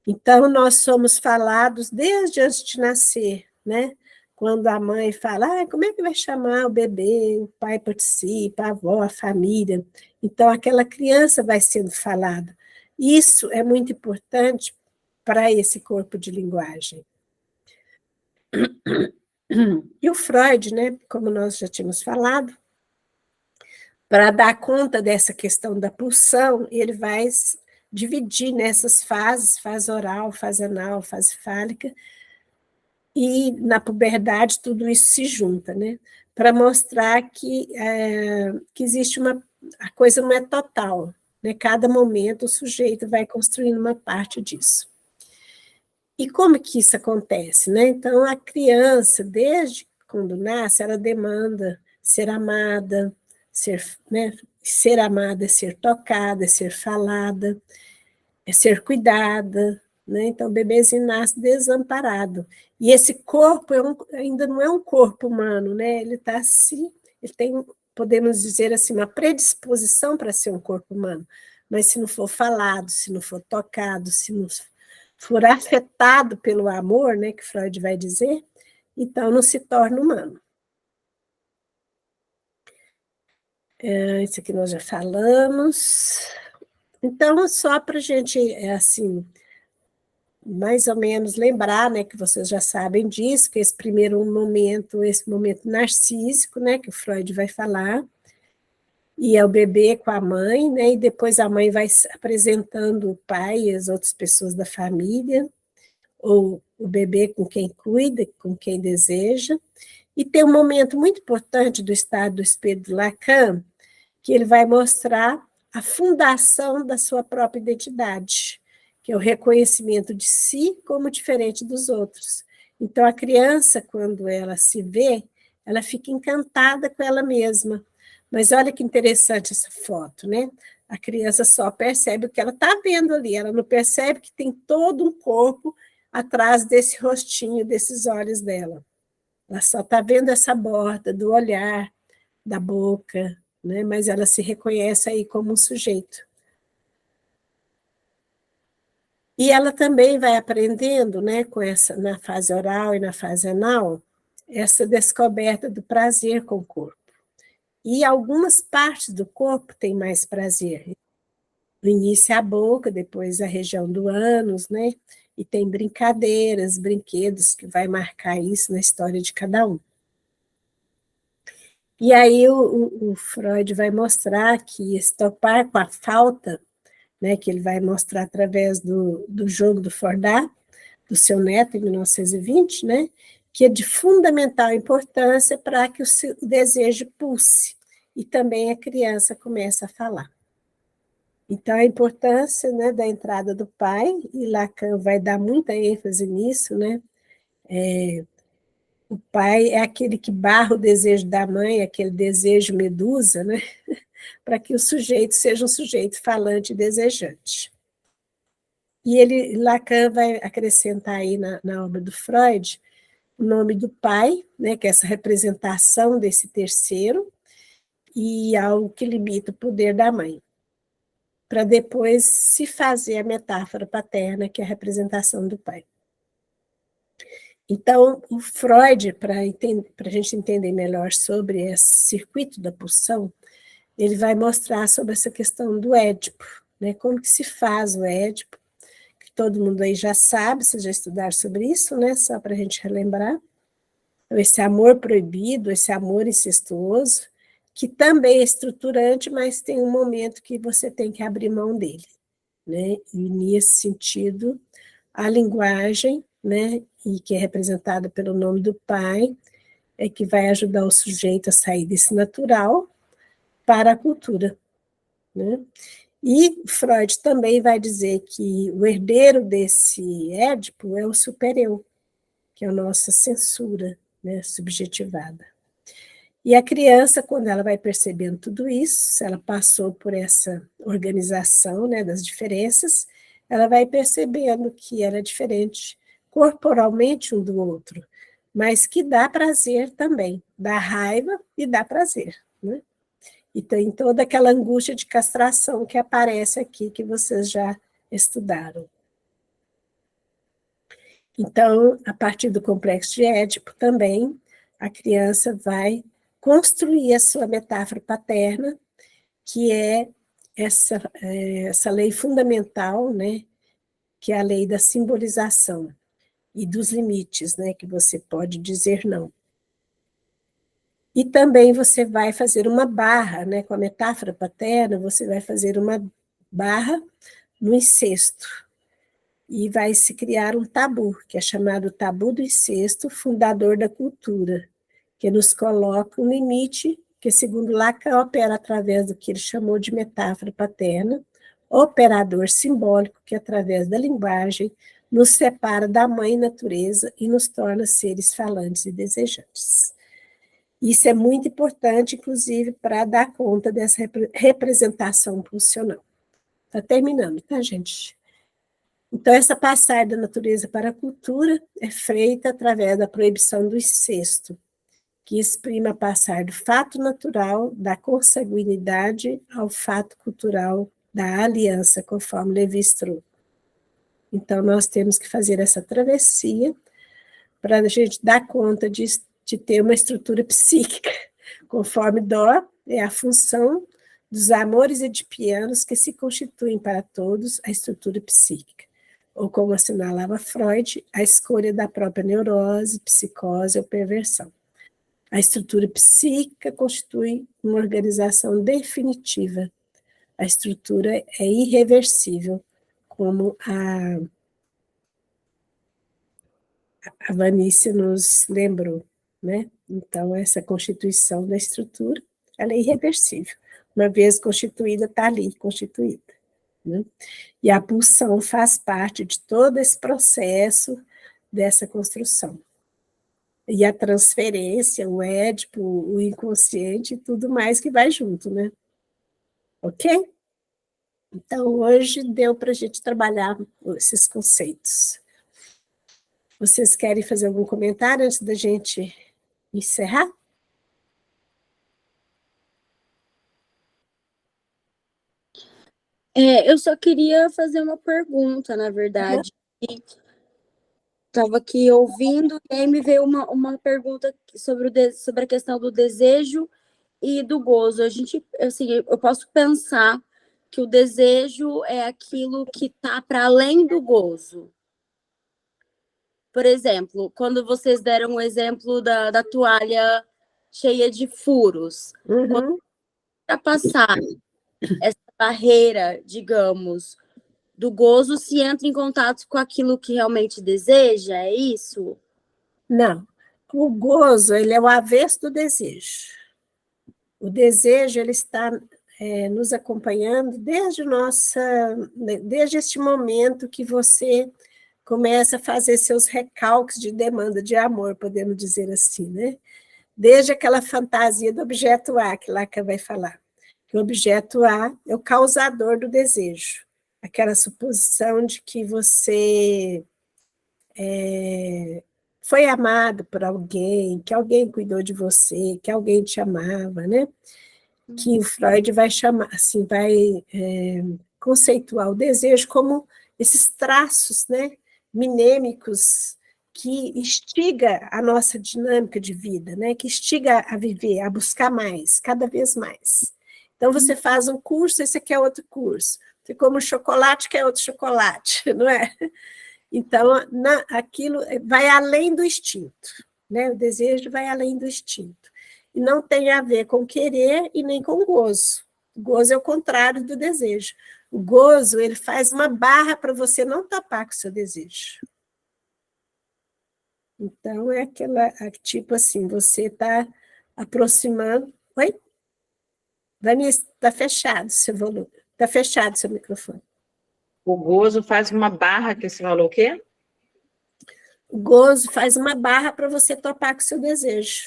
Então, nós somos falados desde antes de nascer, né? Quando a mãe fala, como é que vai chamar o bebê? O pai participa, a avó, a família. Então, aquela criança vai sendo falada. Isso é muito importante para esse corpo de linguagem. E o Freud, né, como nós já tínhamos falado, para dar conta dessa questão da pulsão, ele vai dividir nessas fases, fase oral, fase anal, fase fálica, e na puberdade tudo isso se junta, né? Para mostrar que existe a coisa não é total, né? Cada momento o sujeito vai construindo uma parte disso. E como que isso acontece, né? Então, a criança, desde quando nasce, ela demanda ser amada, ser amada é ser tocada, é ser falada. é ser cuidada, né? Então, o bebezinho nasce desamparado. E esse corpo ainda não é um corpo humano, né? Ele está assim, ele tem, podemos dizer assim, uma predisposição para ser um corpo humano. Mas se não for falado, se não for tocado, se não for afetado pelo amor, né, que Freud vai dizer, então não se torna humano. Isso aqui nós já falamos. Então, só para a gente, assim, mais ou menos lembrar, né, que vocês já sabem disso, que esse primeiro momento, esse momento narcísico, né, que o Freud vai falar, e é o bebê com a mãe, né, e depois a mãe vai apresentando o pai e as outras pessoas da família, ou o bebê com quem cuida, com quem deseja, e tem um momento muito importante do estado do espelho de Lacan, que ele vai mostrar a fundação da sua própria identidade, que é o reconhecimento de si como diferente dos outros. Então, a criança, quando ela se vê, ela fica encantada com ela mesma. Mas olha que interessante essa foto, né? A criança só percebe o que ela está vendo ali, ela não percebe que tem todo um corpo atrás desse rostinho, desses olhos dela. Ela só está vendo essa borda do olhar, da boca, né? Mas ela se reconhece aí como um sujeito. E ela também vai aprendendo, né, com essa, na fase oral e na fase anal, essa descoberta do prazer com o corpo. E algumas partes do corpo têm mais prazer. No início a boca, depois a região do ânus, né? E tem brincadeiras, brinquedos que vai marcar isso na história de cada um. E aí o Freud vai mostrar que esse topar com a falta, né, que ele vai mostrar através do jogo do Fordá, do seu neto, em 1920, né, que é de fundamental importância para que o desejo pulse, e também a criança começa a falar. Então, a importância, né, da entrada do pai, e Lacan vai dar muita ênfase nisso, né, o pai é aquele que barra o desejo da mãe, aquele desejo medusa, né, para que o sujeito seja um sujeito falante e desejante. E Lacan vai acrescentar aí na obra do Freud o nome do pai, né, que é essa representação desse terceiro, e algo que limita o poder da mãe, para depois se fazer a metáfora paterna, que é a representação do pai. Então, o Freud, para a gente entender melhor sobre esse circuito da pulsão, ele vai mostrar sobre essa questão do Édipo, né, como que se faz o Édipo, que todo mundo aí já sabe, vocês já estudaram sobre isso, né, só para a gente relembrar. Esse amor proibido, esse amor incestuoso, que também é estruturante, mas tem um momento que você tem que abrir mão dele, né? E nesse sentido, a linguagem, né, e que é representada pelo nome do pai, é que vai ajudar o sujeito a sair desse natural para a cultura, né? E Freud também vai dizer que o herdeiro desse Édipo é o supereu, que é a nossa censura, né, subjetivada. E a criança, quando ela vai percebendo tudo isso, se ela passou por essa organização, né, das diferenças, ela vai percebendo que ela é diferente corporalmente um do outro, mas que dá prazer também, dá raiva e dá prazer, né? E tem toda aquela angústia de castração que aparece aqui, que vocês já estudaram. Então, a partir do complexo de Édipo também, a criança vai construir a sua metáfora paterna, que é essa lei fundamental, né, que é a lei da simbolização e dos limites, né, que você pode dizer não. E também você vai fazer uma barra, né, com a metáfora paterna, você vai fazer uma barra no incesto, e vai se criar um tabu, que é chamado tabu do incesto, fundador da cultura, que nos coloca um limite que, segundo Lacan, opera através do que ele chamou de metáfora paterna, operador simbólico que, através da linguagem, nos separa da mãe natureza e nos torna seres falantes e desejantes. Isso é muito importante, inclusive, para dar conta dessa representação pulsional. Está terminando, tá, gente? Então, essa passagem da natureza para a cultura é feita através da proibição do incesto, que exprime a passar do fato natural da consanguinidade ao fato cultural da aliança, conforme Levi-Strauss. Então, nós temos que fazer essa travessia para a gente dar conta de ter uma estrutura psíquica, conforme Dó é a função dos amores edipianos que se constituem para todos a estrutura psíquica, ou como assinalava Freud, a escolha da própria neurose, psicose ou perversão. A estrutura psíquica constitui uma organização definitiva. A estrutura é irreversível, como a Vanícia nos lembrou, né? Então, essa constituição da estrutura, ela é irreversível. Uma vez constituída, está ali, constituída. Né? E a pulsão faz parte de todo esse processo dessa construção. E a transferência, o édipo, o inconsciente, tudo mais que vai junto, né? Ok? Então, hoje deu para a gente trabalhar esses conceitos. Vocês querem fazer algum comentário antes da gente encerrar? Eu só queria fazer uma pergunta, na verdade. Estava aqui ouvindo, e aí me veio uma pergunta sobre a questão do desejo e do gozo. Eu posso pensar que o desejo é aquilo que está para além do gozo. Por exemplo, quando vocês deram o exemplo da toalha cheia de furos, para passar essa barreira, digamos, do gozo, se entra em contato com aquilo que realmente deseja, é isso? Não. O gozo, ele é o avesso do desejo. O desejo, ele está nos acompanhando desde este momento que você começa a fazer seus recalques de demanda de amor, podemos dizer assim, né? Desde aquela fantasia do objeto A, que Lacan vai falar. Que o objeto A é o causador do desejo. Aquela suposição de que você foi amado por alguém, que alguém cuidou de você, que alguém te amava, né? Que o Freud vai chamar, assim, vai conceituar o desejo como esses traços, né, minêmicos que instiga a nossa dinâmica de vida, né, que instiga a viver, a buscar mais, cada vez mais. Então, você faz um curso, esse aqui é outro curso. Você come um chocolate, que é outro chocolate, não é? Então, aquilo vai além do instinto, né? O desejo vai além do instinto. E não tem a ver com querer e nem com gozo. O gozo é o contrário do desejo. O gozo, ele faz uma barra para você não tapar com o seu desejo. Então, é aquela, tipo assim, você está aproximando... Oi? Vanessa, está fechado seu volume. Está fechado seu microfone. O gozo faz uma barra, que você falou o quê? O gozo faz uma barra para você topar com o seu desejo.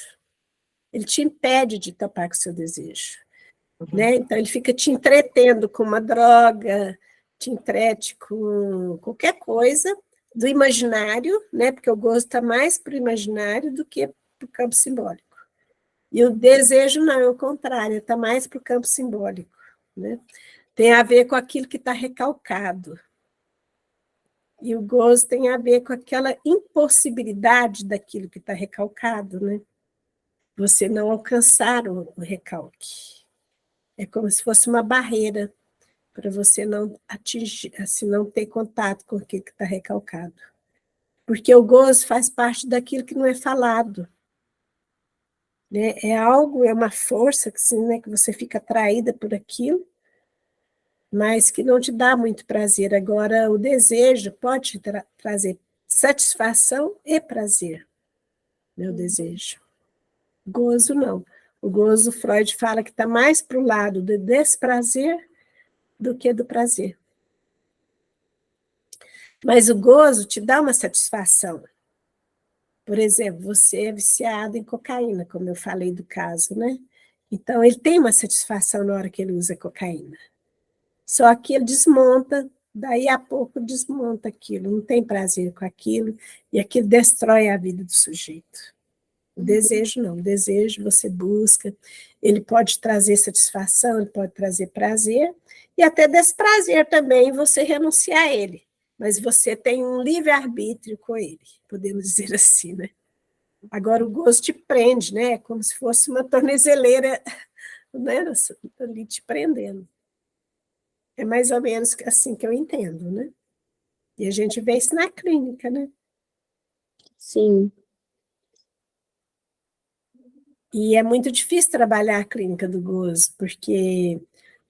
Ele te impede de topar com o seu desejo. Né? Então, ele fica te entretendo com uma droga, te entrete com qualquer coisa do imaginário, né? Porque o gozo está mais para o imaginário do que para o campo simbólico. E o desejo não, é o contrário, está mais para o campo simbólico. Né? Tem a ver com aquilo que está recalcado. E o gozo tem a ver com aquela impossibilidade daquilo que está recalcado, né? Você não alcançar o recalque. É como se fosse uma barreira para você não atingir, assim, não ter contato com aquilo que está recalcado. Porque o gozo faz parte daquilo que não é falado. Né? É algo, é uma força que, assim, né, que você fica atraída por aquilo, mas que não te dá muito prazer. Agora, o desejo pode trazer satisfação e prazer, meu desejo. Gozo, não. O gozo, Freud fala que está mais para o lado do desprazer do que do prazer. Mas o gozo te dá uma satisfação. Por exemplo, você é viciado em cocaína, como eu falei do caso, né? Então, ele tem uma satisfação na hora que ele usa cocaína. Só que ele desmonta daí a pouco desmonta aquilo, não tem prazer com aquilo, e aquilo destrói a vida do sujeito. O desejo não, o desejo você busca, ele pode trazer satisfação, ele pode trazer prazer, e até desprazer também você renunciar a ele, mas você tem um livre-arbítrio com ele, podemos dizer assim, né? Agora o gozo te prende, né? Como se fosse uma tornezeleira, né? Ali te prendendo. É mais ou menos assim que eu entendo, né? E a gente vê isso na clínica, né? Sim. E é muito difícil trabalhar a clínica do gozo, porque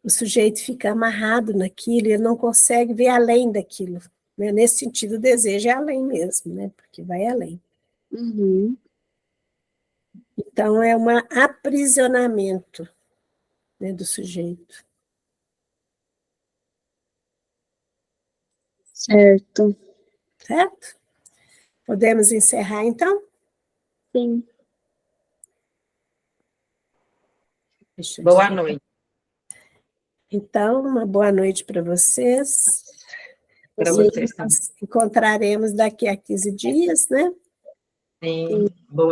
o sujeito fica amarrado naquilo e ele não consegue ver além daquilo. Né? Nesse sentido, o desejo é além mesmo, né? Porque vai além. Uhum. Então, é um aprisionamento, né, do sujeito. Certo. Certo? Podemos encerrar, então? Sim. Boa noite. Então, uma boa noite para vocês. Para vocês também. Nos encontraremos daqui a 15 dias, né? Sim. Boa